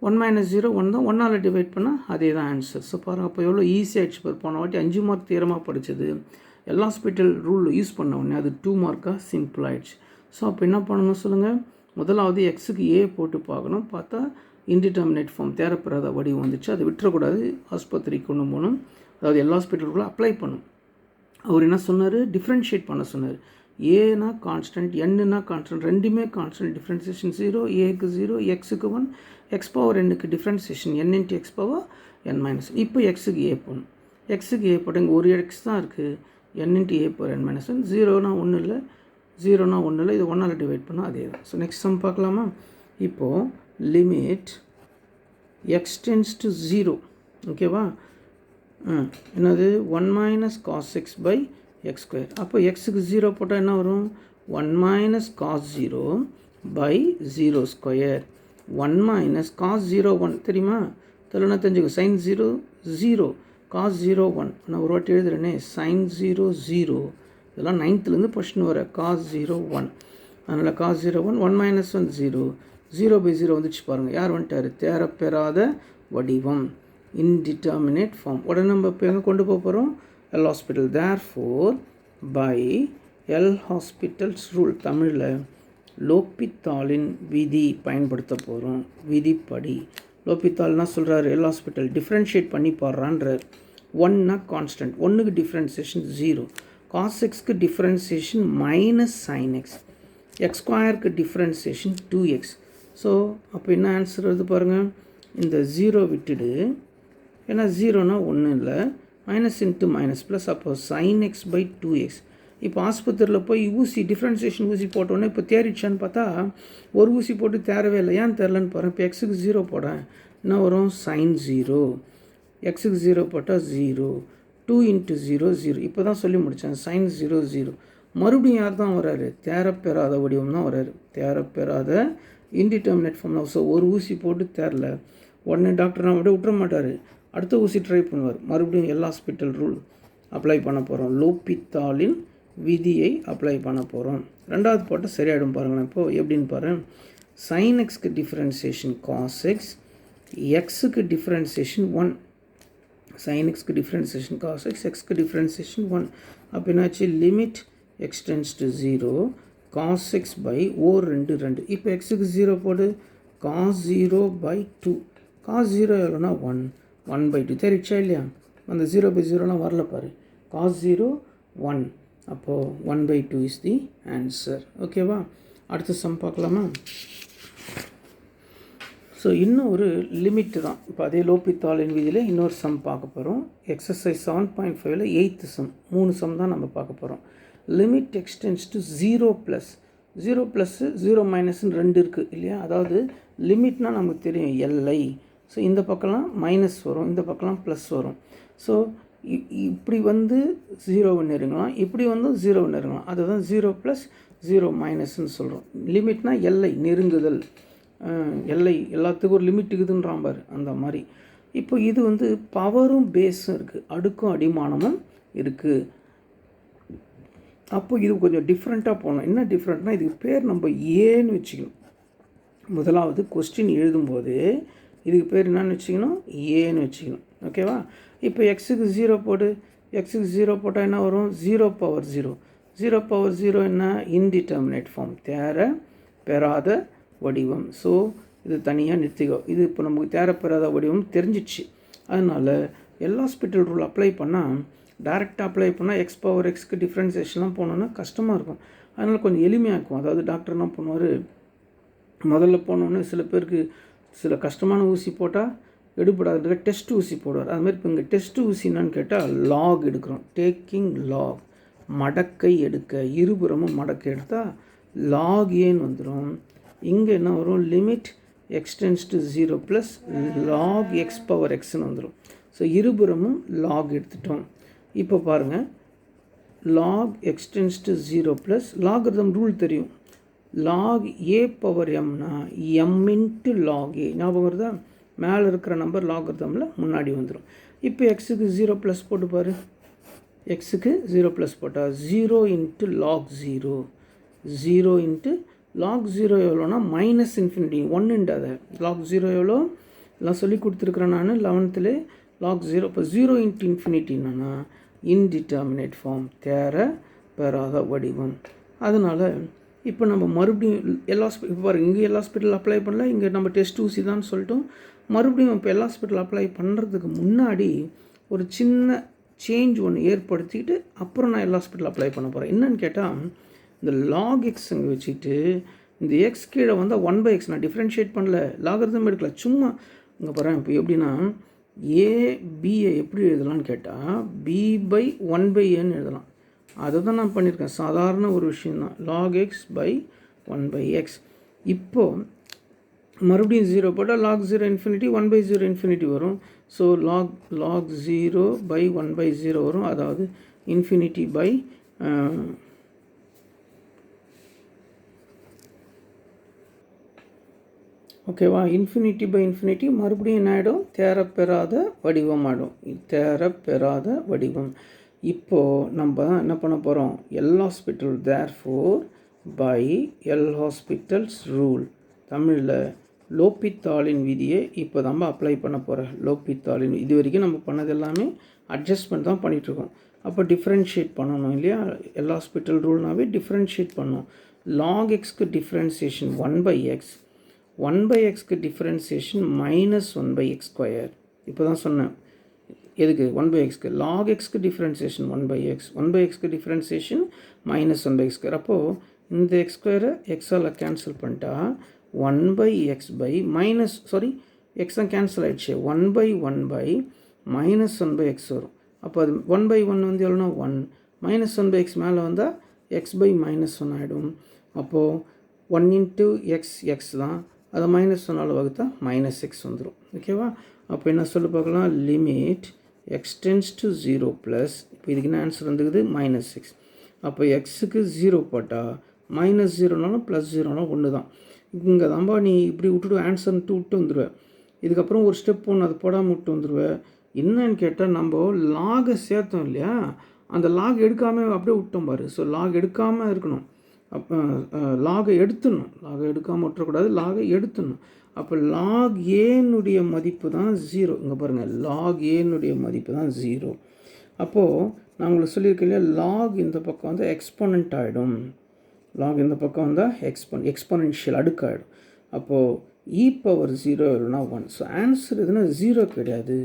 1 மைனஸ் 0 1 தான், 1ஆல் டிவைட் பண்ணால் அதே தான் ஆன்சர். ஸோ பாருங்கள், அப்போ எவ்வளோ ஈஸியாகிடுச்சு பாரு. போன வாட்டி 5 மார்க் தியரமாக படித்தது எல்ஹாஸ்பிட்டல் ரூல் யூஸ் பண்ண உடனே அது 2 மார்க்காக சிம்பிள் ஆகிடுச்சு. ஸோ அப்போ என்ன பண்ணணும் சொல்லுங்கள், முதலாவது எக்ஸுக்கு ஏ போட்டு பார்க்கணும். பார்த்தா இன்டிடெர்மினேட் ஃபார்ம் தேரப்பெறாத வடிவம் வந்துச்சு. அதை விட்டுறக்கூடாது, ஆஸ்பத்திரிக்கு கொண்டு போகணும். அதாவது எல்ஹாஸ்பிட்டல் ரூலை அப்ளை பண்ணும். அவர் என்ன சொன்னார், டிஃப்ரென்ஷியேட் பண்ண சொன்னார். ஏனா கான்ஸ்டன்ட், என்னன்னா கான்ஸ்டன்ட், ரெண்டுமே கான்ஸ்டன்ட். டிஃப்ரென்சியேஷன் 0, ஏக்கு 0, எக்ஸுக்கு 1, எக்ஸ் பவர் என்னுக்கு differentiation n into x power n minus. இப்போ எக்ஸுக்கு ஏ போகணும். எக்ஸுக்கு ஏ போட்டால் இங்கே ஒரு எக்ஸ் தான் இருக்குது, n into a power n minus 1. 0னா 1 இல்லை, 0னா 1 இல்லை, இது 1ஆல் டிவைட் பண்ணால் அதே தான். ஸோ நெக்ஸ்ட் சம் பார்க்கலாமா. இப்போது லிமிட் எக்ஸ் டென்ஸ் டு 0, ஓகேவா. என்னது 1 minus cos x by x square. அப்போ எக்ஸுக்கு 0 போட்டால் என்ன வரும், 1 minus cos 0 by 0 square. 1 minus cos 0 1 தெரியுமா, தெரியலனா தெரிஞ்சுக்கோ. Sine 0 0, cos 0 1. நான் ஒரு வாட்டி எழுதுறேனே, சைன் 0 0, இதெல்லாம் 9th கொஸ்டின் வர. காஸ் 0 1, அதனால் காஸ் 0 1, 1 மைனஸ் 1 0, 0 பை 0 வந்துச்சு பாருங்கள். யார் வந்துட்டார், தேரப்பெறாத வடிவம், இன்டிட்டர்மினேட் ஃபார்ம். உடனே நம்ம இப்போ எங்கே கொண்டு போக போகிறோம், L'Hospital. Therefore by L'Hospital's rule, தமிழில் லோப்பித்தாலின் விதி பயன்படுத்த போகிறோம். விதிப்படி லோப்பித்தால்னா சொல்கிறாரு, எல் ஹாஸ்பிட்டல் டிஃப்ரென்ஷியேட் பண்ணி பாடுறான்றார். 1னா கான்ஸ்டன்ட், 1க்கு டிஃப்ரென்சியேஷன் 0, காஸ் எக்ஸ்க்கு differentiation minus sine x, x ஸ்கொயருக்கு டிஃப்ரென்சியேஷன் 2x. ஸோ அப்போ என்ன ஆன்சர் வருது பாருங்கள், இந்த 0 விட்டுடு, ஏன்னா 0னா 1 இல்லை, மைனஸ் இன்ட்டு மைனஸ் ப்ளஸ், அப்போ சைன் எக்ஸ் பை 2x. இப்போ ஆஸ்பத்திரியில் போய் ஊசி டிஃப்ரென்சியேஷன் ஊசி போட்டோன்னே இப்போ தேறிச்சான்னு பார்த்தா ஒரு ஊசி போட்டு தேரவே இல்லை. ஏன் தெரிலன்னு பாருங்கள். இப்போ எக்ஸுக்கு 0 போட என்ன வரும், சைன் 0, எக்ஸுக்கு 0 போட்டால் 0, 2 இன்ட்டு 0 0. இப்போ தான் சொல்லி முடித்தேன், சைன் 0 0. மறுபடியும் யார் தான் வராரு, தேரப்பெறாத வடிவம் தான் வராரு. தேரப்பெறாத இன்டிட்டர்மினேட் ஃபார்ம் தான். ஸோ ஒரு ஊசி போட்டு தேரல, உடனே டாக்டர் நான் விட விட்டுற மாட்டார், அடுத்த ஊசி ட்ரை பண்ணுவார். மறுபடியும் எல் ஹாஸ்பிட்டல் ரூல் அப்ளை பண்ண போகிறோம். லோப்பித்தாலின் விதியை அப்ளை பண்ண போகிறோம். ரெண்டாவது போட்டால் சரியாயிடும் பாருங்களேன். இப்போது எப்படின்னு பாருங்கள், சைன் எக்ஸ்க்கு டிஃப்ரென்சியேஷன் காஸ் எக்ஸ், எக்ஸுக்கு டிஃப்ரென்சியேஷன் 1, சைன் எக்ஸ்க்கு டிஃப்ரென்சியேஷன் காஸ் எக்ஸ், எக்ஸ்க்கு டிஃப்ரென்சியேஷன் 1. அப்போ என்னாச்சு, limit x tends to 0, cos x by 2 2. இப்போ எக்ஸுக்கு 0 போடு, காஸ் 0 பை 2, காஸ் 0 எவ்வளோனா 1, 1 பை 2 தெரிச்சா இல்லையா. அந்த 0 பை 0லாம் வரல பாரு, காஸ் 0 1, அப்போது 1 பை 2 இஸ் தி ஆன்சர். ஓகேவா. அடுத்த சம் பார்க்கலாமா. ஸோ இன்னும் ஒரு லிமிட்டு தான். இப்போ அதே லோப்பித்தாலின் விதியில் இன்னொரு சம் பார்க்க போகிறோம். Exercise 7.5ல் 8th some. 3 சம் தான் நம்ம பார்க்க போகிறோம். Limit x tends to 0 plus 0 plus 0 மைனஸ்ன்னு 2 இருக்குது இல்லையா. அதாவது லிமிட்னால் நமக்கு தெரியும் எல்ஐ. ஸோ இந்த பக்கம்லாம் மைனஸ் வரும், இந்த பக்கம்லாம் ப்ளஸ் வரும். ஸோ இப்படி வந்து 0 நெருங்கலாம், இப்படி வந்து 0 நெருங்கலாம். அதுதான் 0 ப்ளஸ் 0 மைனஸ்ன்னு சொல்கிறோம். லிமிட்னால் எல்லை, நெருங்குதல். எல்லை எல்லாத்துக்கும் ஒரு லிமிட் இருக்குதுன்றான் பாரு, அந்த மாதிரி. இப்போ இது வந்து பவரும் பேஸும் இருக்குது, அடுக்கும் அடிமானமும் இருக்குது. அப்போ இது கொஞ்சம் டிஃப்ரெண்ட்டாக போகணும். என்ன டிஃப்ரெண்ட்னா, இதுக்கு பேர் நம்ம ஏன்னு வச்சுக்கணும். முதலாவது கொஸ்டின் எழுதும்போது இதுக்கு பேர் என்னன்னு வச்சுக்கணும், ஏன்னு வச்சுக்கணும். ஓகேவா. இப்போ எக்ஸுக்கு 0 போடு, எக்ஸுக்கு 0 போட்டால் என்ன வரும், 0 பவர் 0. 0 பவர் 0 என்ன, இன்டிட்டர்மினேட் ஃபார்ம், தேர பெறாத வடிவம். ஸோ இது தனியாக நிறுத்திக்கோ. இது இப்போ நமக்கு தேரப்பெறாத வடிவம் தெரிஞ்சிச்சு. அதனால் எல் ஹாஸ்பிட்டல் ரூல் அப்ளை பண்ணால், டேரெக்டாக அப்ளை பண்ணால் எக்ஸ் பவர் எக்ஸ்க்கு டிஃப்ரென்சியேஷன்லாம் போனோன்னா கஷ்டமாக இருக்கும். அதனால் கொஞ்சம் எளிமையாக இருக்கும். அதாவது டாக்டர் என்ன பண்ணுவார், முதல்ல போனோன்னே சில பேருக்கு சில கஷ்டமான ஊசி போட்டால் எடுபடாத டெஸ்ட் ஊசி போடுவார். அதுமாதிரி இப்போ இங்கே டெஸ்ட் ஊசி என்னன்னு கேட்டால் லாக் எடுக்கிறோம். டேக்கிங் லாக், மடக்கை எடுக்க, இருபுறமும் மடக்கை எடுத்தால் லாக் ஏன்னு வந்துடும். இங்கே என்ன வரும், limit x tends to 0 plus log x power எக்ஸ்ன்னு வந்துடும். ஸோ இருபுறமும் லாக் எடுத்துட்டோம். இப்போ பாருங்கள், log x tends to 0 plus logarithm rule தெரியும். log a பவர் mனா m into log a ஞாபகம் வருதா? மேலே இருக்கிற நம்பர் லாகரிதமில் முன்னாடி வந்துடும். இப்போ எக்ஸுக்கு 0 ப்ளஸ் போட்டு பாரு. எக்ஸுக்கு 0 ப்ளஸ் போட்டால் 0 இன்ட்டு லாக் 0, 0 இன்ட்டு லாக் 0 எவ்வளோனா மைனஸ் இன்ஃபினிட்டி 1 அதை லாக் 0 எவ்வளோ எல்லாம் சொல்லி கொடுத்துருக்குறேன் நான் 11ல். லாக் 0 இப்போ 0 இன்ட்டு இன்ஃபினிட்டின்னா இன்டிட்டர்மினேட் ஃபார்ம், தேர பெறாத வடிவம். அதனால் இப்போ நம்ம மறுபடியும் எல்லா இப்போ பாருங்கள், இங்கே எல்லா ஹாஸ்பிட்டல் அப்ளை பண்ணல, இங்கே நம்ம டெஸ்ட் ஊசி தான் சொல்லிட்டோம். மறுபடியும் இப்போ எல்லா ஹாஸ்பிட்டல் அப்ளை பண்ணுறதுக்கு முன்னாடி ஒரு சின்ன சேஞ்ச் ஒன்று ஏற்படுத்திக்கிட்டு அப்புறம் நான் எல்லா ஹாஸ்பிட்டல் அப்ளை பண்ண போகிறேன். என்னன்னு கேட்டால், இந்த லாக் எக்ஸ் அங்கே வச்சுக்கிட்டு இந்த எக்ஸ் கீழே வந்தால் 1/x நான் டிஃப்ரென்ஷியேட் பண்ணல, லாகரிதம் எடுக்கல, சும்மா இங்கே பாருங்கள். இப்போ எப்படின்னா ஏபியை எப்படி எழுதலான்னு கேட்டால் b/1/n எழுதலாம். அதை தான் நான் பண்ணியிருக்கேன். சாதாரண ஒரு விஷயந்தான், லாக் எக்ஸ் பை 1/x. இப்போது மறுபடியும் 0 போட்டால் லாக் 0 இன்ஃபினிட்டி 1/0 இன்ஃபினிட்டி வரும். ஸோ லாக் 0/1/0 வரும். அதாவது இன்ஃபினிட்டி பை ஓகேவா, இன்ஃபினிட்டி பை இன்ஃபினிட்டி மறுபடியும் என்ன ஆகிடும், தேரப்பெறாத வடிவம் ஆகிடும். தேரப்பெறாத வடிவம். இப்போது நம்ம என்ன பண்ண போகிறோம், L'Hospital therefore by L'Hospital's rule, தமிழில் லோப்பித்தாலின் விதியை இப்போ நம்ம அப்ளை பண்ண போகிறோம். லோப்பித்தாலின் இது வரைக்கும் நம்ம பண்ணது எல்லாமே அட்ஜஸ்ட்மெண்ட் தான் பண்ணிகிட்ருக்கோம். அப்போ டிஃப்ரென்ஷியேட் பண்ணணும் இல்லையா, எல் ஹாஸ்பிட்டல் ரூல்னாவே டிஃப்ரென்ஷியேட் பண்ணணும். லாக் எக்ஸ்க்கு டிஃப்ரென்சியேஷன் 1/x, 1/xக்கு டிஃப்ரென்சியேஷன் -1/x². இப்போ தான் சொன்னேன் எதுக்கு, 1/xக்கு. லாக் எக்ஸ்க்கு டிஃப்ரென்சியேஷன் 1/x, 1/xக்கு டிஃப்ரென்சியேஷன் -1/x². அப்போது இந்த x² எக்ஸால் கேன்சல் பண்ணிட்டா 1/x பை எக்ஸ் தான் கேன்சல் ஆகிடுச்சு, 1/1/-1/x வரும். அப்போ அது 1/1 வந்து எவ்வளோனா 1, -1/x மேலே வந்தால் x/-1 ஆகிடும். அப்போது 1 இன்ட்டு எக்ஸ் தான், அதை -1 வகுத்தா -x வந்துடும். ஓகேவா, அப்போ என்ன சொல்ல பார்க்கலாம், limit x tends to 0 plus, இப்போ இதுக்கு என்ன ஆன்சர் வந்துக்குது -6. அப்போ எக்ஸுக்கு 0 போட்டால் -0னாலும் +0னாலும் ஒன்று தான். இங்கே தான்பா நீ இப்படி விட்டுட்டு ஆன்சர்ன்ட்டு விட்டு வந்துடுவேன். இதுக்கப்புறம் ஒரு ஸ்டெப் ஒன்று அதை போடாமல் விட்டு வந்துடுவேன். என்னன்னு கேட்டால், நம்ம லாகை சேர்த்தோம் இல்லையா, அந்த லாக் எடுக்காமல் அப்படியே விட்டோம் பாரு. ஸோ லாக் எடுக்காமல் இருக்கணும். அப்போ லாகை எடுத்துடணும், லாகை எடுக்காமல் விட்டுறக்கூடாது, லாகை எடுத்துடணும். அப்போ லாக் ஏனுடைய மதிப்பு தான் 0. இங்கே பாருங்கள், லாக் ஏனுடைய மதிப்பு தான் 0. அப்போது நான் உங்களுக்கு சொல்லியிருக்கேன் இல்லையா, லாக் இந்த பக்கம் வந்து எக்ஸ்போனண்ட் ஆகிடும், லாக் இந்த பக்கம் வந்தால் எக்ஸ்போனென்ஷியல் அடுக்காகிடும். அப்போது e⁻0 இல்லைனா 1. ஸோ ஆன்சர் எதுனா 0 கிடையாது,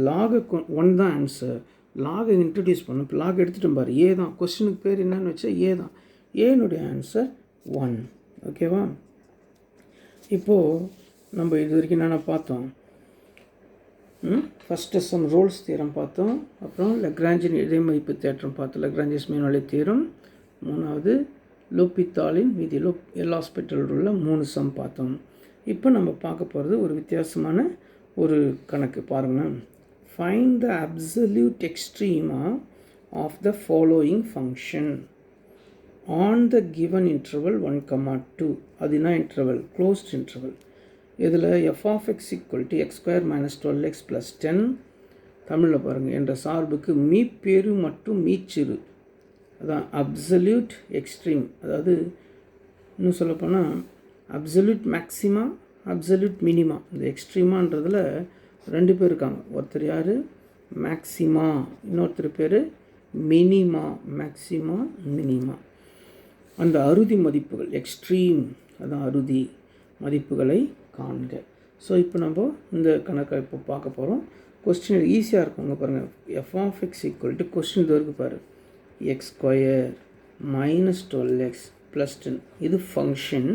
லாகு 1 தான் ஆன்சர். லாகை இன்ட்ரடியூஸ் பண்ணும். இப்போ லாக் எடுத்துகிட்டு பாரு, ஏ தான் கொஸ்டினுக்கு பேர் என்னன்னு வச்சா ஏ தான், ஏனுடைய ஆன்சர் 1. ஓகேவா, இப்போது நம்ம இது வரைக்கும் என்னென்ன பார்த்தோம், ஃபஸ்ட்டு சம் ரோல்ஸ் தியரம் பார்த்தோம், அப்புறம் லக்ராஞ்சின் இடைமதிப்பு தேற்றம் பார்த்தோம், லக்ராஞ்சிஸ் மீன் வழி தியரம், மூணாவது லோப்பித்தாலின் விதி, எல் ஹாஸ்பிட்டல் ரூலில் 3 சம் பார்த்தோம். இப்போ நம்ம பார்க்க போகிறது ஒரு வித்தியாசமான ஒரு கணக்கு. பாருங்கள், find the absolute extrema of the following function on the given interval 1,2. அதுனா இன்டர்வல் க்ளோஸ்ட் இன்டர்வல். இதில் f(x) = x² - 12x + 10 தமிழில் பாருங்கள் என்ற சார்புக்கு மீப்பேறு மற்றும் மீச்சிறு, அதான் அப்சல்யூட் எக்ஸ்ட்ரீம். அதாவது இன்னும் சொல்லப்போனால் அப்சல்யூட் மேக்ஸிமா, அப்சல்யூட் மினிமா. இந்த எக்ஸ்ட்ரீமான்றதில் 2 பேர் இருக்காங்க. ஒருத்தர் யார், மேக்ஸிமா, இன்னொருத்தர் பேர் மினிமா, மேக்ஸிமா மினிமா. அந்த அறுதி மதிப்புகள், எக்ஸ்ட்ரீம் அதான் அறுதி மதிப்புகளை காண்க. ஸோ இப்போ நம்ம இந்த கணக்கை இப்போ பார்க்க போகிறோம். கொஸ்டின் ஈஸியாக இருக்கும். இங்கே பாருங்கள், f(x) = கொஸ்டின் இது வரைக்கும் பாரு, x² - 12x + 10. இது ஃபங்க்ஷன்.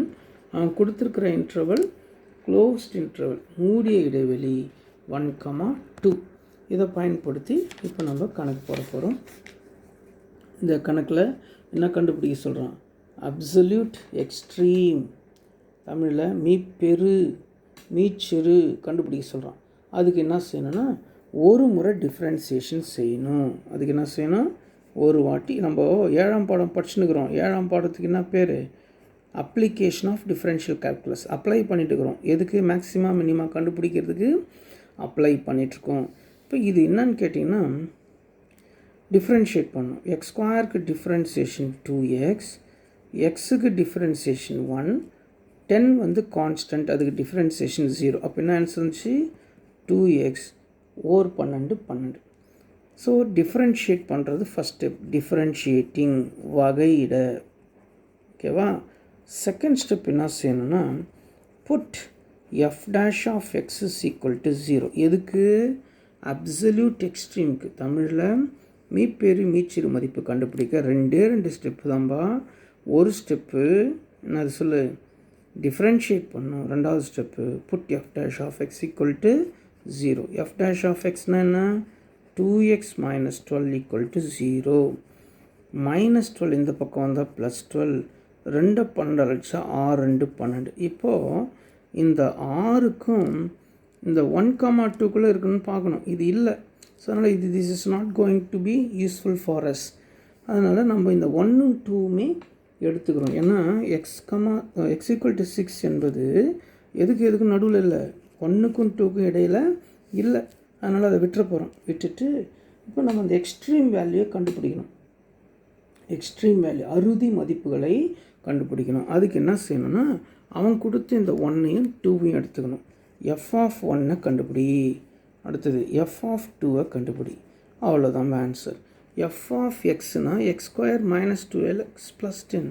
அவன் கொடுத்துருக்கிற இன்டர்வல் க்ளோஸ்ட் இன்டர்வல், மூடிய இடைவெளி 1,2. இதை பயன்படுத்தி இப்போ நம்ம கணக்கு போட போகிறோம். இந்த கணக்கில் என்ன கண்டுபிடிக்க சொல்கிறான், அப்சல்யூட் எக்ஸ்ட்ரீம் தமிழில் மீப்பெரு மீச்சிறு கண்டுபிடிக்க சொல்கிறான். அதுக்கு என்ன செய்யணும்னா ஒரு முறை டிஃப்ரென்சியேஷன் செய்யணும். அதுக்கு என்ன செய்யணும், ஒரு வாட்டி நம்ம 7ஆம் பாடம் படிச்சுன்னுக்கிறோம். 7ஆம் பாடத்துக்கு என்ன பேர், application of differential calculus. Apply பண்ணிட்டுருக்குறோம். எதுக்கு, மேக்ஸிமா மினிமா கண்டுபிடிக்கிறதுக்கு அப்ளை பண்ணிகிட்ருக்கோம். இப்போ இது என்னன்னு கேட்டிங்கன்னா டிஃப்ரென்ஷியேட் பண்ணணும். எக்ஸ் ஸ்கொயருக்கு டிஃப்ரென்சியேஷன் 2x, எக்ஸுக்கு டிஃப்ரென்சியேஷன் 1, 10 வந்து கான்ஸ்டன்ட், அதுக்கு டிஃப்ரென்சியேஷன் 0. அப்போ என்ன ஆன்சர் இருந்துச்சு, 2x ஓர் 12. ஸோ டிஃப்ரென்ஷியேட் பண்ணுறது ஃபஸ்ட் ஸ்டெப், டிஃப்ரென்ஷியேட்டிங் வகையிட. ஓகேவா. செகண்ட் ஸ்டெப் என்ன செய்யணும்னா put f dash of x is equal to 0. எதுக்கு, அப்சல்யூட் எக்ஸ்ட்ரீமுக்கு. தமிழில் மீப்பெரு மீச்சிறு மதிப்பு கண்டுபிடிக்க 2 ஸ்டெப்பு தான்பா. ஒரு ஸ்டெப்பு என்னது சொல்லு, டிஃப்ரென்ஷியேட் பண்ணணும். ரெண்டாவது step put f dash of x equal to 0. f dash of xனா என்ன, 2x minus 12 equal to 0. minus 12 இந்த பக்கம் வந்தால் ப்ளஸ் 12, 2 12 அடிச்சா 6 2 12. இப்போது இந்த 6க்கும் இந்த 1,2க்குள்ளே இருக்குன்னு பார்க்கணும். இது இல்லை. ஸோ அதனால் இது this is not going to be useful for us. அதனால் நம்ம இந்த 1ம் 2மே எடுத்துக்கிறோம். ஏன்னா எக்ஸ் ஈக்குவல் டு 6 என்பது எதுக்கு நடுவில் இல்லை, 1க்கும் 2க்கும் இடையில் இல்லை. அதனால் அதை விட்டுற போகிறோம். விட்டுட்டு இப்போ நம்ம அந்த எக்ஸ்ட்ரீம் வேல்யூவை கண்டுபிடிக்கணும். எக்ஸ்ட்ரீம் வேல்யூ அறுதி மதிப்புகளை கண்டுபிடிக்கணும். அதுக்கு என்ன செய்யணும்னா அவன் கொடுத்து இந்த 1ஐயும் 2ஐயும் எடுத்துக்கணும். f of 1 கண்டுபிடி, அடுத்தது f of 2 கண்டுபிடி. அவ்வளோதான் ஆன்சர். f of xனா x square minus 12x plus 10.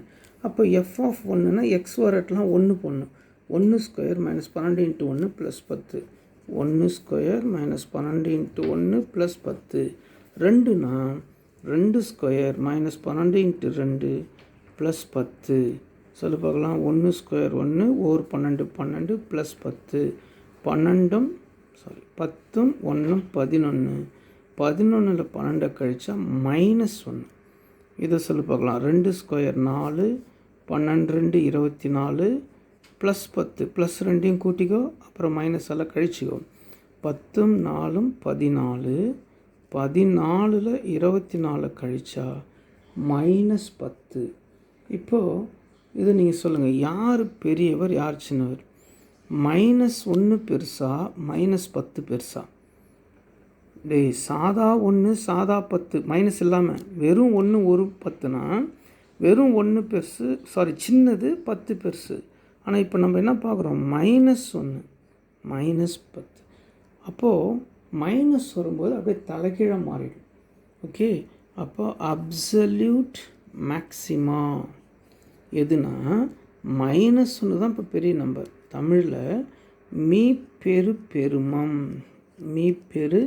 அப்போ f of 1னா எக்ஸ் வரட்டெலாம் 1 போடணும். 1 square minus 12 into 1 plus 10. 1 square minus 12 into 1 plus 10. 2னா 2 ஸ்கொயர் மைனஸ் 12 இன்ட்டு 2 ப்ளஸ் 10. சொல்லு பார்க்கலாம். 1 ஸ்கொயர் 1 ஓர் 12 12 ப்ளஸ் 10. 10ம் 11 11ல் 12 கழிச்சா மைனஸ் 1. இதை சொல்லி பார்க்கலாம். 2 ஸ்கொயர் 4 12 2 24 ப்ளஸ் 10 ப்ளஸ் 2ஐயும் கூட்டிக்கோ, அப்புறம் மைனஸ் எல்லாம் கழிச்சிக்கோ. 10ம் 4ம் 14, 14ல் 24 கழிச்சா மைனஸ் 10. இப்போது இதை நீங்கள் சொல்லுங்கள், யார் பெரியவர் யார் சின்னவர், மைனஸ் 1 பெருசா மைனஸ் 10 பெருசா? சாதா 1 சாதா 10 மைனஸ் இல்லாமல் வெறும் 1 ஒரு 10னா வெறும் 1 பெருசு, சின்னது 10 பெருசு. ஆனால் இப்போ நம்ம என்ன பார்க்குறோம், மைனஸ் 1 மைனஸ் 10. அப்போது மைனஸ் வரும்போது அப்படியே தலைகீழாக மாறிடும். ஓகே. அப்போ அப்சல்யூட் மேக்ஸிமா எதுனா மைனஸ் 1 தான் இப்போ பெரிய நம்பர். தமிழில் மீப்பெரு பெருமம், மீப்பெரு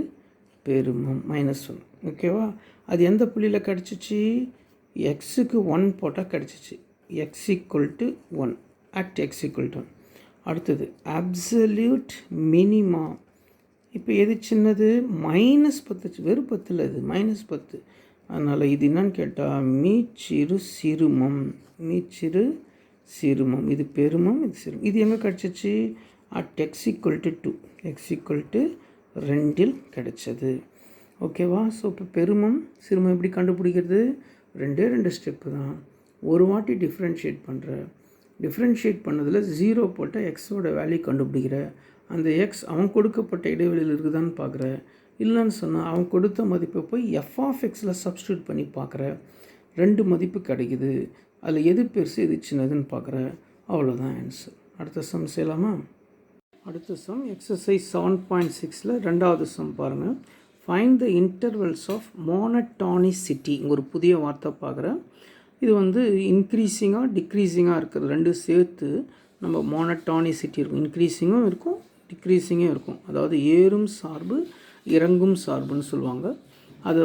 பெருமம் மைனஸ் 1. ஓகேவா. அது எந்த புள்ளியில் கிடச்சிச்சு, எக்ஸுக்கு 1 போட்டால் கிடச்சிச்சு. X equal to 1 at X equal to 1. அடுத்தது அப்சல்யூட் மினிமா. இப்போ எது சின்னது, மைனஸ் 10. வெறும் 10 இது மைனஸ் 10. அதனால் இது என்னன்னு கேட்டால் மீச்சிறு சிறுமம், மீச்சிறு சிறுமம். இது பெருமம், இது சிறுமம். இது எங்கே கிடச்சிச்சு, at X equal to 2, x equal to 2 கிடச்சது. ஓகேவா. ஸோ இப்போ பெருமம் சிறுமம் எப்படி கண்டுபிடிக்கிறது, 2 ஸ்டெப்பு தான். ஒரு வாட்டி டிஃப்ரென்ஷியேட் பண்ணுற, டிஃப்ரென்ஷியேட் பண்ணதில் 0 போட்டால் எக்ஸோட வேல்யூ கண்டுபிடிக்கிற. அந்த எக்ஸ் அவன் கொடுக்கப்பட்ட இடைவெளியில் இருக்குதான்னு பார்க்குற. இல்லைன்னு சொன்னால் அவன் கொடுத்த மதிப்பை போய் எஃப் ஆஃப் எக்ஸில் சப்ஸ்டியூட் பண்ணி பார்க்குற. 2 மதிப்பு கிடைக்குது. அதில் எது பெருசு எது சின்னதுன்னு பார்க்குற. அவ்வளோதான் ஆன்சர். அடுத்த சம் செய்யலாமா. அடுத்த சம் எக்ஸசைஸ் 7.6ல் 2வது சம் பாருங்கள். Find the intervals of monotonicity. இங்கே ஒரு புதிய வார்த்தை பார்க்குறேன். இது இன்க்ரீஸிங்காக டிக்ரீஸிங்காக இருக்கிறது 2 சேர்த்து நம்ம மோனட்டானிசிட்டி இருக்கும். இன்க்ரீஸிங்கும் இருக்கும் டிக்ரீஸிங்கும் இருக்கும். அதாவது ஏறும் சார்பு இறங்கும் சார்புன்னு சொல்லுவாங்க. அதை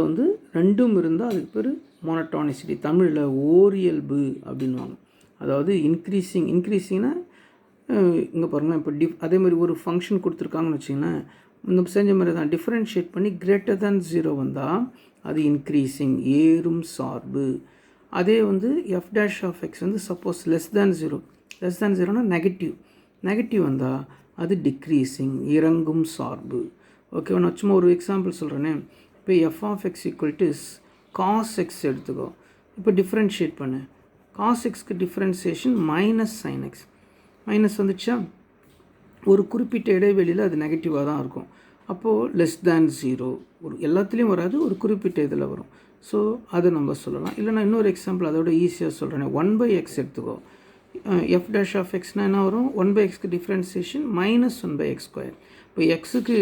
2ம் இருந்தால் அதுக்கு பேர் மோனட்டானிசிட்டி. தமிழில் ஓரியல்பு அப்படின்வாங்க. அதாவது இன்க்ரீஸிங்னா இங்கே பாருங்கள். இப்போ அதே மாதிரி ஒரு ஃபங்க்ஷன் கொடுத்துருக்காங்கன்னு வச்சிங்கன்னா, இந்த செஞ்ச மாதிரி தான் டிஃப்ரென்ஷியேட் பண்ணி கிரேட்டர் தேன் 0 வந்தால் அது இன்க்ரீஸிங் ஏறும் சார்பு. அதே f dash of x suppose less than 0 less than ஜீரோனா நெகட்டிவ் வந்தால் அது டிக்ரீஸிங், இறங்கும் சார்பு. ஓகேவா? நான் சும்மா ஒரு எக்ஸாம்பிள் சொல்கிறேனே. இப்போ f of x equal to cos x எடுத்துக்கோ. இப்போ டிஃப்ரென்ஷியேட் பண்ணு. காஸ் எக்ஸ்க்கு differentiation minus sine x. Minus வந்துச்சா, ஒரு குறிப்பிட்ட இடைவெளியில் அது நெகட்டிவாக தான் இருக்கும். அப்போது லெஸ் தேன் ஜீரோ ஒரு எல்லாத்துலேயும் வராது, ஒரு குறிப்பிட்ட இதில் வரும். ஸோ அதை நம்ம சொல்லலாம். இல்லை நான் இன்னொரு எக்ஸாம்பிள் அதோட ஈஸியாக சொல்கிறேன். 1/x எடுத்துக்கோ. எஃப் டேஷ் ஆஃப் எக்ஸ்னால் என்ன வரும்? 1/xக்கு டிஃப்ரென்சியேஷன் மைனஸ் 1/x². இப்போ எக்ஸுக்கு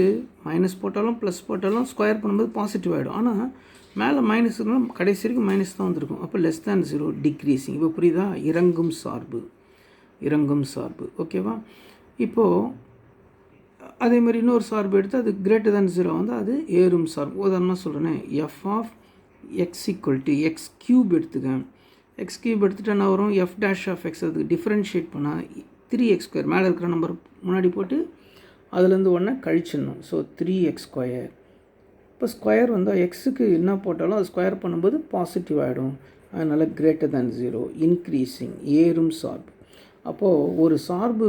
மைனஸ் போட்டாலும் ப்ளஸ் போட்டாலும் ஸ்கொயர் பண்ணும்போது பாசிட்டிவ் ஆகிடும். ஆனால் மேலே மைனஸ் இருந்தாலும் கடைசி வரைக்கும் மைனஸ் தான் வந்திருக்கும். அப்போ லெஸ் தேன் ஜீரோ டிக்ரீஸிங். இப்போ புரியுதா? இறங்கும் சார்பு. ஓகேவா? இப்போது அதேமாதிரி இன்னொரு சார்பு எடுத்து அது கிரேட்டர் தேன் ஜீரோ வந்து அது ஏறும் சார்பு. உதாரணமாக சொல்கிறேன்னே, f of x equal to x cube எடுத்துக்கேன். எக்ஸ் க்யூப் எடுத்துகிட்டு என்ன வரும்? எஃப் டேஷ் ஆஃப் எக்ஸ் அதுக்கு டிஃப்ரென்ஷியேட் பண்ணால் 3x². மேலே இருக்கிற நம்பர் முன்னாடி போட்டு அதுலேருந்து ஒன்றை கழிச்சிடணும். So 3x². இப்போ ஸ்கொயர் வந்தால் எக்ஸுக்கு என்ன போட்டாலும் அது ஸ்கொயர் பண்ணும்போது பாசிட்டிவ் ஆகிடும். அதனால் கிரேட்டர் தேன் ஜீரோ, இன்க்ரீஸிங், ஏறும் சார்பு. அப்போது ஒரு சார்பு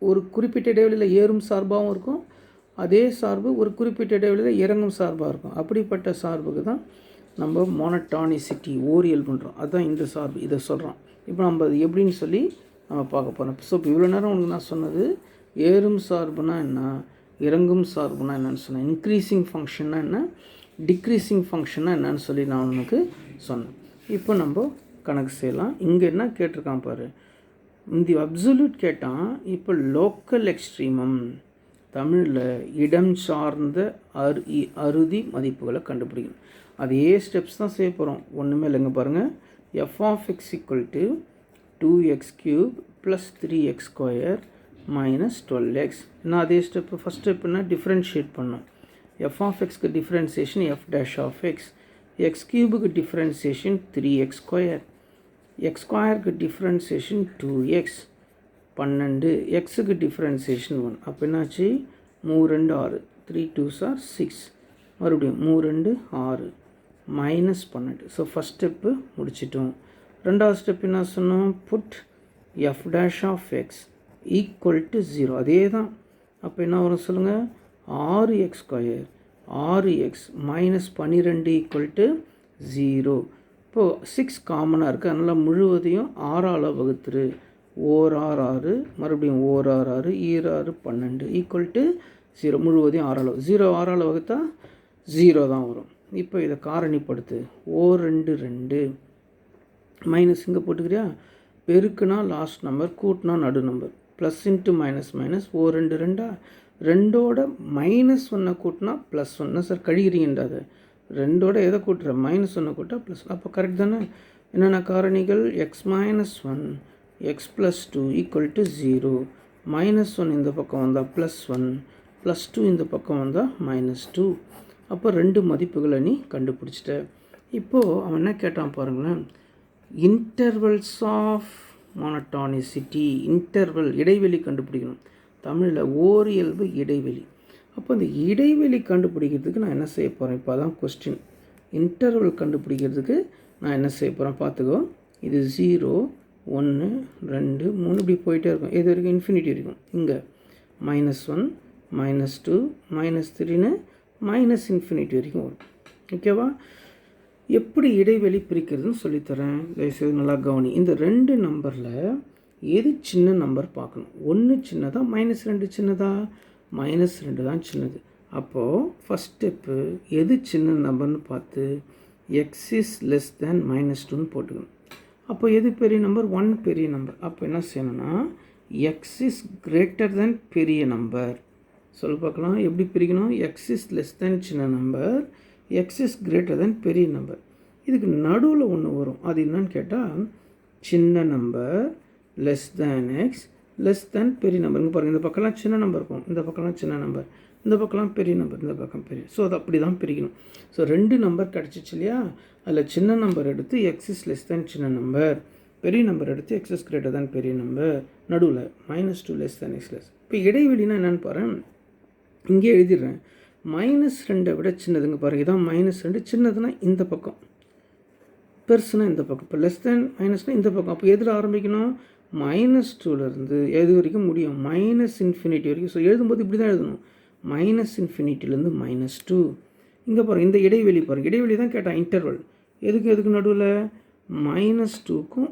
ஒரு குறிப்பிட்ட இடைவெளியில் ஏறும் சார்பாகவும் இருக்கும், அதே சார்பு ஒரு குறிப்பிட்ட இடைவெளியில் இறங்கும் சார்பாக இருக்கும். அப்படிப்பட்ட சார்புக்கு தான் நம்ம மோனோடானிசிட்டி ஓரியல் பண்ணுறோம். அதுதான் இந்த சார்பு, இதை சொல்கிறோம். இப்போ நம்ம அது எப்படின்னு சொல்லி நம்ம பார்க்க போகிறோம். ஸோ இப்போ இவ்வளோ நேரம் உனக்கு நான் சொன்னது ஏறும் சார்புனா என்ன, இறங்கும் சார்புனா என்னன்னு சொன்னேன், இன்க்ரீஸிங் ஃபங்க்ஷன்னா என்ன, டிக்ரீஸிங் ஃபங்க்ஷன்னா என்னன்னு சொல்லி நான் உனக்கு சொன்னேன். இப்போ நம்ம கணக்கு செய்யலாம். இங்கே என்ன கேட்டிருக்கான் பாரு, இந்த அப்சல்யூட் கேட்டான். இப்போ லோக்கல் எக்ஸ்ட்ரீமம், தமிழில் இடம் சார்ந்த அறுதி மதிப்புகளை கண்டுபிடிக்கணும். அதே ஸ்டெப்ஸ் தான் செய்ய போகிறோம், ஒன்றுமே இல்லைங்க. பாருங்கள், f of x equal to 2x³ + 3x² minus 12x. இன்னும் அதே ஸ்டெப்பு, ஃபஸ்ட் ஸ்டெப்புனா டிஃப்ரென்ஷியேட் பண்ணோம். எஃப் ஆஃப் எக்ஸ்க்கு differentiation f dash of x, x³ differentiation 3x², x²க்கு டிஃப்ரென்சியேஷன் 2x, 12, எக்ஸுக்கு டிஃப்ரென்சியேஷன் 1. அப்போ என்னாச்சு? 3 2 6, 3 2s are 6, மறுபடியும் 3 2 6 மைனஸ் 12. ஸோ ஃபஸ்ட் ஸ்டெப்பு முடிச்சிட்டோம். ரெண்டாவது ஸ்டெப் என்ன சொன்னோம்? Put f dash of x equal to 0. அதே தான். அப்போ என்ன வரும் சொல்லுங்கள்? 6x², 6x minus 12 equal to 0. இப்போது 6 காமனாக இருக்குது, அதனால் முழுவதையும் 6ஆல் வகுத்துரு. 1 6 6, மறுபடியும் 1 6 6, 6 12 ஈக்குவல் டு 0. முழுவதையும் 6ஆல் 6ஆல் வகுத்தா 0 தான் வரும். இப்போ இதை காரணிப்படுத்து. 2 2 மைனஸ் இங்கே போட்டுக்கிறியா? பெருக்குனா லாஸ்ட் நம்பர், கூட்டினா நடு number. Plus into minus minus. 2 2 2ஓட மைனஸ் 1 கூட்டினா ப்ளஸ் 1. சார் கழிகிறீங்கன்றா? அது 2ஓட எதை கூட்டுற? மைனஸ் 1 கூட்டா ப்ளஸ். அப்போ கரெக்ட் தானே? என்னென்ன காரணிகள்? X minus 1, X plus 2 equal to 0. Minus 1 இந்த பக்கம் வந்தால் ப்ளஸ் 1, ப்ளஸ் 2 இந்த பக்கம் வந்தால் மைனஸ் 2. அப்போ 2 மதிப்புகளை நீ கண்டுபிடிச்சிட்ட. இப்போது அவன் என்ன கேட்டான் பாருங்களேன், இன்டர்வல்ஸ் ஆஃப் மோனோடானிசிட்டி. இன்டர்வல் இடைவெளி கண்டுபிடிக்கணும். தமிழில் ஓரியல்பு இடைவெளி. அப்போ இந்த இடைவெளி கண்டுபிடிக்கிறதுக்கு நான் என்ன செய்ய போகிறேன்? இப்போ தான் கொஸ்டின். இன்டர்வல் கண்டுபிடிக்கிறதுக்கு நான் என்ன செய்ய போகிறேன் பார்த்துக்கோ. இது 0 1 2 3 இப்படி போயிட்டே இருக்கும். இது வரைக்கும் இன்ஃபினிட்டி இருக்கும். இங்கே -1 -2 -3ன்னு மைனஸ் இன்ஃபினிட்டி வரைக்கும் வரும். ஓகேவா? எப்படி இடைவெளி பிரிக்கிறதுன்னு சொல்லித்தரேன், தயவுசெய்து நல்லா கவனி. இந்த 2 நம்பரில் எது சின்ன நம்பர் பார்க்கணும். 1 சின்னதா -2 சின்னதா? -2 தான் சின்னது. அப்போது ஃபஸ்ட் ஸ்டெப்பு எது சின்ன நம்பர்னு பார்த்து எக்ஸ் இஸ் லெஸ் தேன் -2ன்னு போட்டுக்கணும். அப்போ எது பெரிய நம்பர்? 1 பெரிய நம்பர். அப்போ என்ன செய்யணும்னா எக்ஸ் இஸ் கிரேட்டர் தேன் பெரிய நம்பர். சொல்ல பார்க்கலாம், எப்படி பிரிக்கணும்? எக்ஸ் இஸ் லெஸ் தேன் சின்ன number, X is greater than பெரிய நம்பர். இதுக்கு நடுவில் ஒன்று வரும். அது என்னன்னு கேட்டால் சின்ன number less than x less than பெரிய நம்பர். இங்கே பாருங்கள், இந்த பக்கம்லாம் சின்ன நம்பர் இருக்கும், இந்த பக்கம்லாம் சின்ன நம்பர், இந்த பக்கம்லாம் பெரிய நம்பர், இந்த பக்கம் பெரிய. ஸோ அது அப்படி தான் பிரிக்கணும். ஸோ 2 நம்பர் கிடச்சிச்சு இல்லையா? அதில் சின்ன நம்பர் எடுத்து எக்ஸ் இஸ் லெஸ் தேன் சின்ன நம்பர், பெரிய நம்பர் எடுத்து எக்ஸ் இஸ் கிரேட்டர் தேன் பெரிய நம்பர், நடுவில் -2 லெஸ் தேன் எக்ஸ் லெஸ். இப்போ இடைவெளினா என்னென்னு பாரு, இங்கே எழுதிடுறேன். -2 விட சின்னதுங்க பாருங்கள், இதான் -2. சின்னதுன்னா இந்த பக்கம், பெருசுனா இந்த பக்கம். இப்போ லெஸ் தேன் மைனஸ்னால் இந்த பக்கம். அப்போ எதில் ஆரம்பிக்கணும்? -2லேருந்து எது வரைக்கும் முடியும், -∞ வரைக்கும். ஸோ எழுதும்போது இப்படி தான் எழுதணும், -∞லேருந்து -2. இங்கே பாருங்கள், இந்த இடைவெளி பாருங்கள், இடைவெளி தான் கேட்டால் இன்டர்வல். எதுக்கு நடுவில், -2க்கும்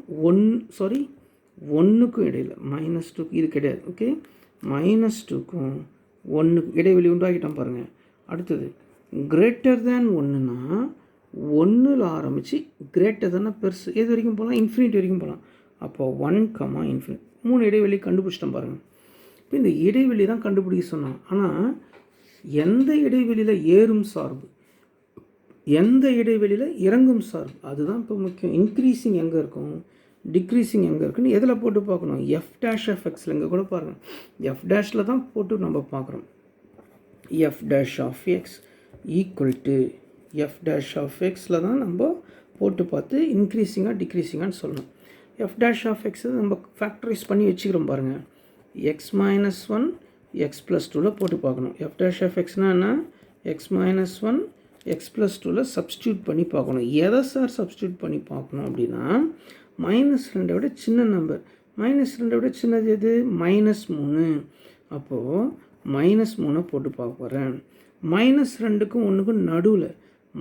1க்கும் இடையில், -2க்கு இது கிடையாது. ஓகே, -2க்கும் 1க்கும் இடைவெளி உண்டாக்கிட்டோம் பாருங்கள். அடுத்தது >1ன்னா 1ல் ஆரம்பித்து > பெருசு எது வரைக்கும் போகலாம், இன்ஃபினிட்டி வரைக்கும் போகலாம். அப்போ 1, ∞, 3 இடைவெளி கண்டுபிடிச்சிட்டோம் பாருங்கள். இப்போ இந்த இடைவெளி தான் கண்டுபிடிக்க சொன்னோம். ஆனால் எந்த இடைவெளியில் ஏறும் சார்பு, எந்த இடைவெளியில் இறங்கும் சார்பு, அதுதான் இப்போ முக்கியம். இன்க்ரீஸிங் எங்கே இருக்கும், டிக்ரீஸிங் எங்கே இருக்குன்னு எதில் போட்டு பார்க்கணும், f'(x)ல் இங்கே கூட பாருங்கள், f' தான் போட்டு நம்ம பார்க்குறோம். f'(x) f'(x)ல் தான் நம்ம போட்டு பார்த்து இன்க்ரீஸிங்காக டிக்ரீஸிங்கான்னு சொல்லணும். f'(x) நம்ம ஃபேக்டரைஸ் பண்ணி வச்சுக்கிறோம் பாருங்கள். x-1 x+2ல் போட்டு பார்க்கணும். f'(x)னா என்ன, x-1 x+2ல் சப்ஸ்டியூட் பண்ணி பார்க்கணும். எதை சார் சப்ஸ்டியூட் பண்ணி பார்க்கணும் அப்படின்னா, -2 விட சின்ன நம்பர், -2 விட சின்னது எது, -3. அப்போது -3 போட்டு பார்க்க போகிறேன். -2க்கும் 1க்கும் நடுவில்,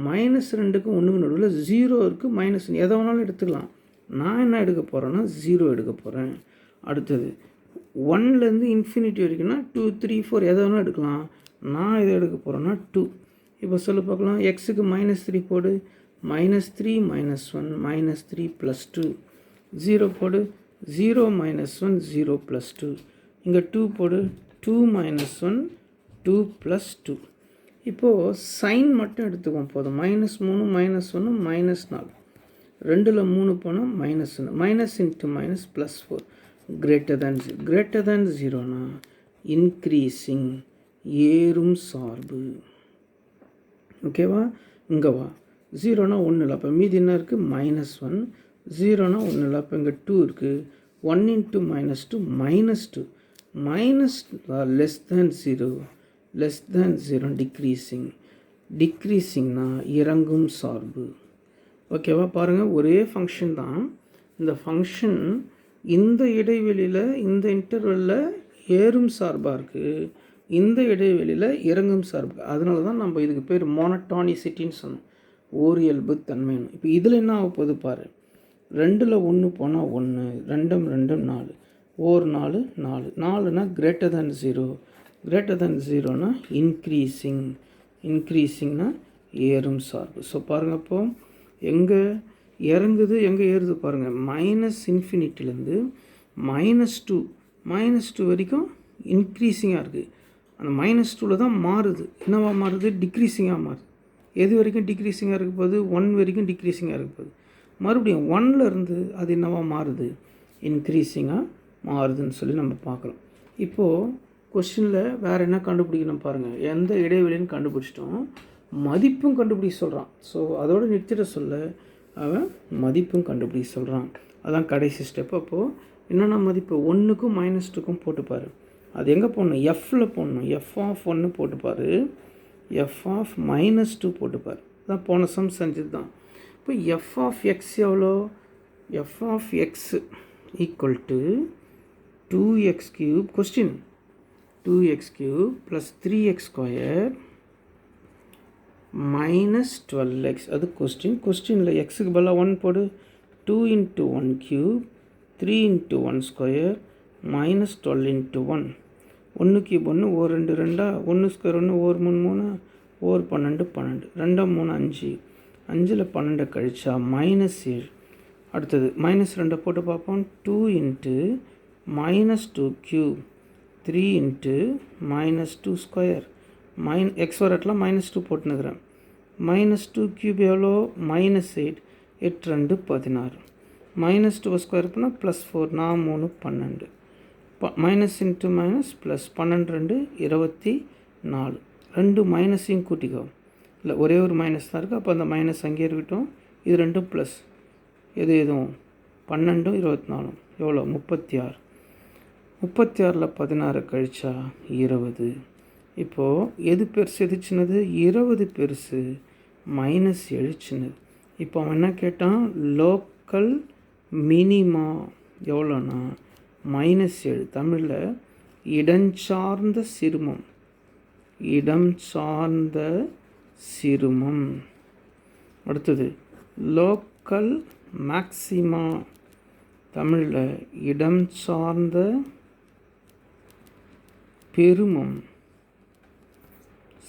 -2க்கும் 1க்கும் நடுவில் 0 இருக்குது, -1 எதை வேணாலும் எடுத்துக்கலாம். நான் என்ன எடுக்க போகிறேன்னா 0 எடுக்க போகிறேன். அடுத்தது 1லேருந்து இன்ஃபினிட்டி வரைக்கும்னா 2, 3, 4 எதை வேணாலும் எடுக்கலாம். நான் எதை எடுக்க போகிறேன்னா 2. இப்போ சொல்லி பார்க்கலாம், எக்ஸுக்கு -3 போடு, -3 -1 -3 +2. 0 போடு, 0 -1 0 +2. இங்கே 2 போடு, 2 -1 2 +2. இப்போது சைன் மட்டும் எடுத்துக்குவோம் போதும். -3 -1 -4, 2ல் 3 போனால் -1, -× +4 > 0னா இன்க்ரீஸிங் ஏறும் சார்பு. ஓகேவா, இங்கே வா, 0னா 1 இல்லை, அப்போ மீதி என்ன இருக்குது, -1. 0னா 1 இல்லை, அப்போ இங்கே 2 இருக்குது. 1 × -2 -2 -0 டிக்ரீஸிங்னா இறங்கும் சார்பு. ஓகேவா, பாருங்கள், ஒரே ஃபங்க்ஷன் தான். இந்த ஃபங்க்ஷன் இந்த இடைவெளியில், இந்த இன்டர்வெல்லில் ஏறும் சார்பாக இருக்குது, இந்த இடைவெளியில் இறங்கும் சார்பு. அதனால தான் நம்ம இதுக்கு பேர் மோனோட்டானிசிட்டின்னு சொன்னோம், ஓரியல்பு தன்மைன்னு. இப்போ இதில் என்ன ஆக போகுது பாரு, 2ல் 1 போனால் 1, 2 2 4, 4 4, 4னா > 0, >0னா இன்க்ரீஸிங்னா ஏறும் சார்பு. ஸோ பாருங்கள், அப்போ எங்கே இறங்குது எங்கே ஏறுது பாருங்கள், -∞லேருந்து -2 வரைக்கும் இன்க்ரீஸிங்காக இருக்குது. அந்த -2ல் தான் மாறுது, என்னவா மாறுது, டிக்ரீஸிங்காக மாறுது. எது வரைக்கும் டிக்ரீஸிங்காக இருக்க போகுது, 1 வரைக்கும் டிக்ரீஸிங்காக இருக்க போகுது. மறுபடியும் 1லேருந்து அது என்னவா மாறுது, இன்க்ரீஸிங்காக மாறுதுன்னு சொல்லி நம்ம பார்க்குறோம். இப்போது கொஸ்டினில் வேறு என்ன கண்டுபிடிக்கணும் பாருங்கள், எந்த இடைவெளின்னு கண்டுபிடிச்சிட்டோம், மதிப்பும் கண்டுபிடிக்க சொல்கிறான். ஸோ அதோடு நிறுத்திட சொல்ல அவன் மதிப்பும் கண்டுபிடிக்க சொல்கிறான். அதான் கடைசி ஸ்டெப். அப்போது என்னென்ன மதிப்பு, 1க்கும் -2க்கும் போட்டுப்பார். அது எங்கே போடணும், F'ல் போடணும். f(1) போட்டுப்பார், f(-2) போட்டுப்பார். அதான் போன சம் செஞ்சது தான். இப்போ f(x) எவ்வளோ, f(x) = 2x³ question 2x³ + 3x² -12x. அது கொஸ்டினில் எக்ஸுக்கு பதிலாக 1 போடு, 2 × 1³ 3 × 1² -12 × 1. 1³ 1, 1 2 2, 1² 1, 1 3 3, 1 12 12, 2 3 5, 5ல் 12 கழிச்சா -7. அடுத்தது -2 போட்டு பார்ப்போம், 2 × -2³ 3 × -2², x வரட்டில் -2 போட்டுனுக்கிறேன். -2³ எவ்வளோ, -8, 8 2 16, -2² பண்ணால் +4, 4 3 12, -× -+, 12 2 24, 2 மைனஸையும் கூட்டிக்கோ, இல்லை ஒரே ஒரு மைனஸ் தான் இருக்குது, அப்போ அந்த மைனஸ் அங்கே இருக்கட்டும். இது 2 ப்ளஸ் எதுவும் 12 24 எவ்வளோ, 36, 36ல் 16 கழிச்சா 20. இப்போது எது பெருசு எது சின்னது, 20 பெருசு, -7 சின்னது. இப்போ அவன் என்ன கேட்டான், லோக்கல் மினிமா எவ்வளோனா -7 தமிழில் இடஞ்சார்ந்த சிறுமம். இடம் சார்ந்த சிறுமம். அடுத்தது லோக்கல் மேக்சிமா தமிழில் இடம் சார்ந்த பெருமம்.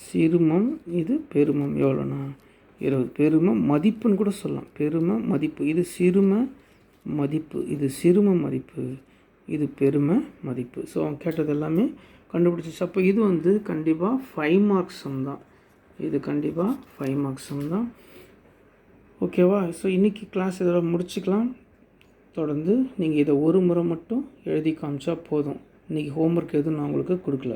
சிறுமம், இது பெருமம். எவ்வளோண்ணா 20. பெரும மதிப்புன்னு கூட சொல்லலாம். பெரும மதிப்பு. இது சிறும மதிப்பு, இது சிறும மதிப்பு, இது பெரும மதிப்பு. ஸோ அவன் கேட்டது எல்லாமே கண்டுபிடிச்சிச்சு. அப்போ இது வந்து கண்டிப்பாக 5 மார்க்ஸ் தான். இது கண்டிப்பாக 5 மார்க்ஸ் தான். ஓகேவா? ஸோ இன்றைக்கி கிளாஸ் இதெல்லாம் முடிச்சுக்கலாம். தொடர்ந்து நீங்கள் இதை ஒரு முறை மட்டும் எழுதி காமிச்சா போதும். இன்றைக்கி ஹோம்ஒர்க் எதுவும் நான் உங்களுக்கு கொடுக்கல.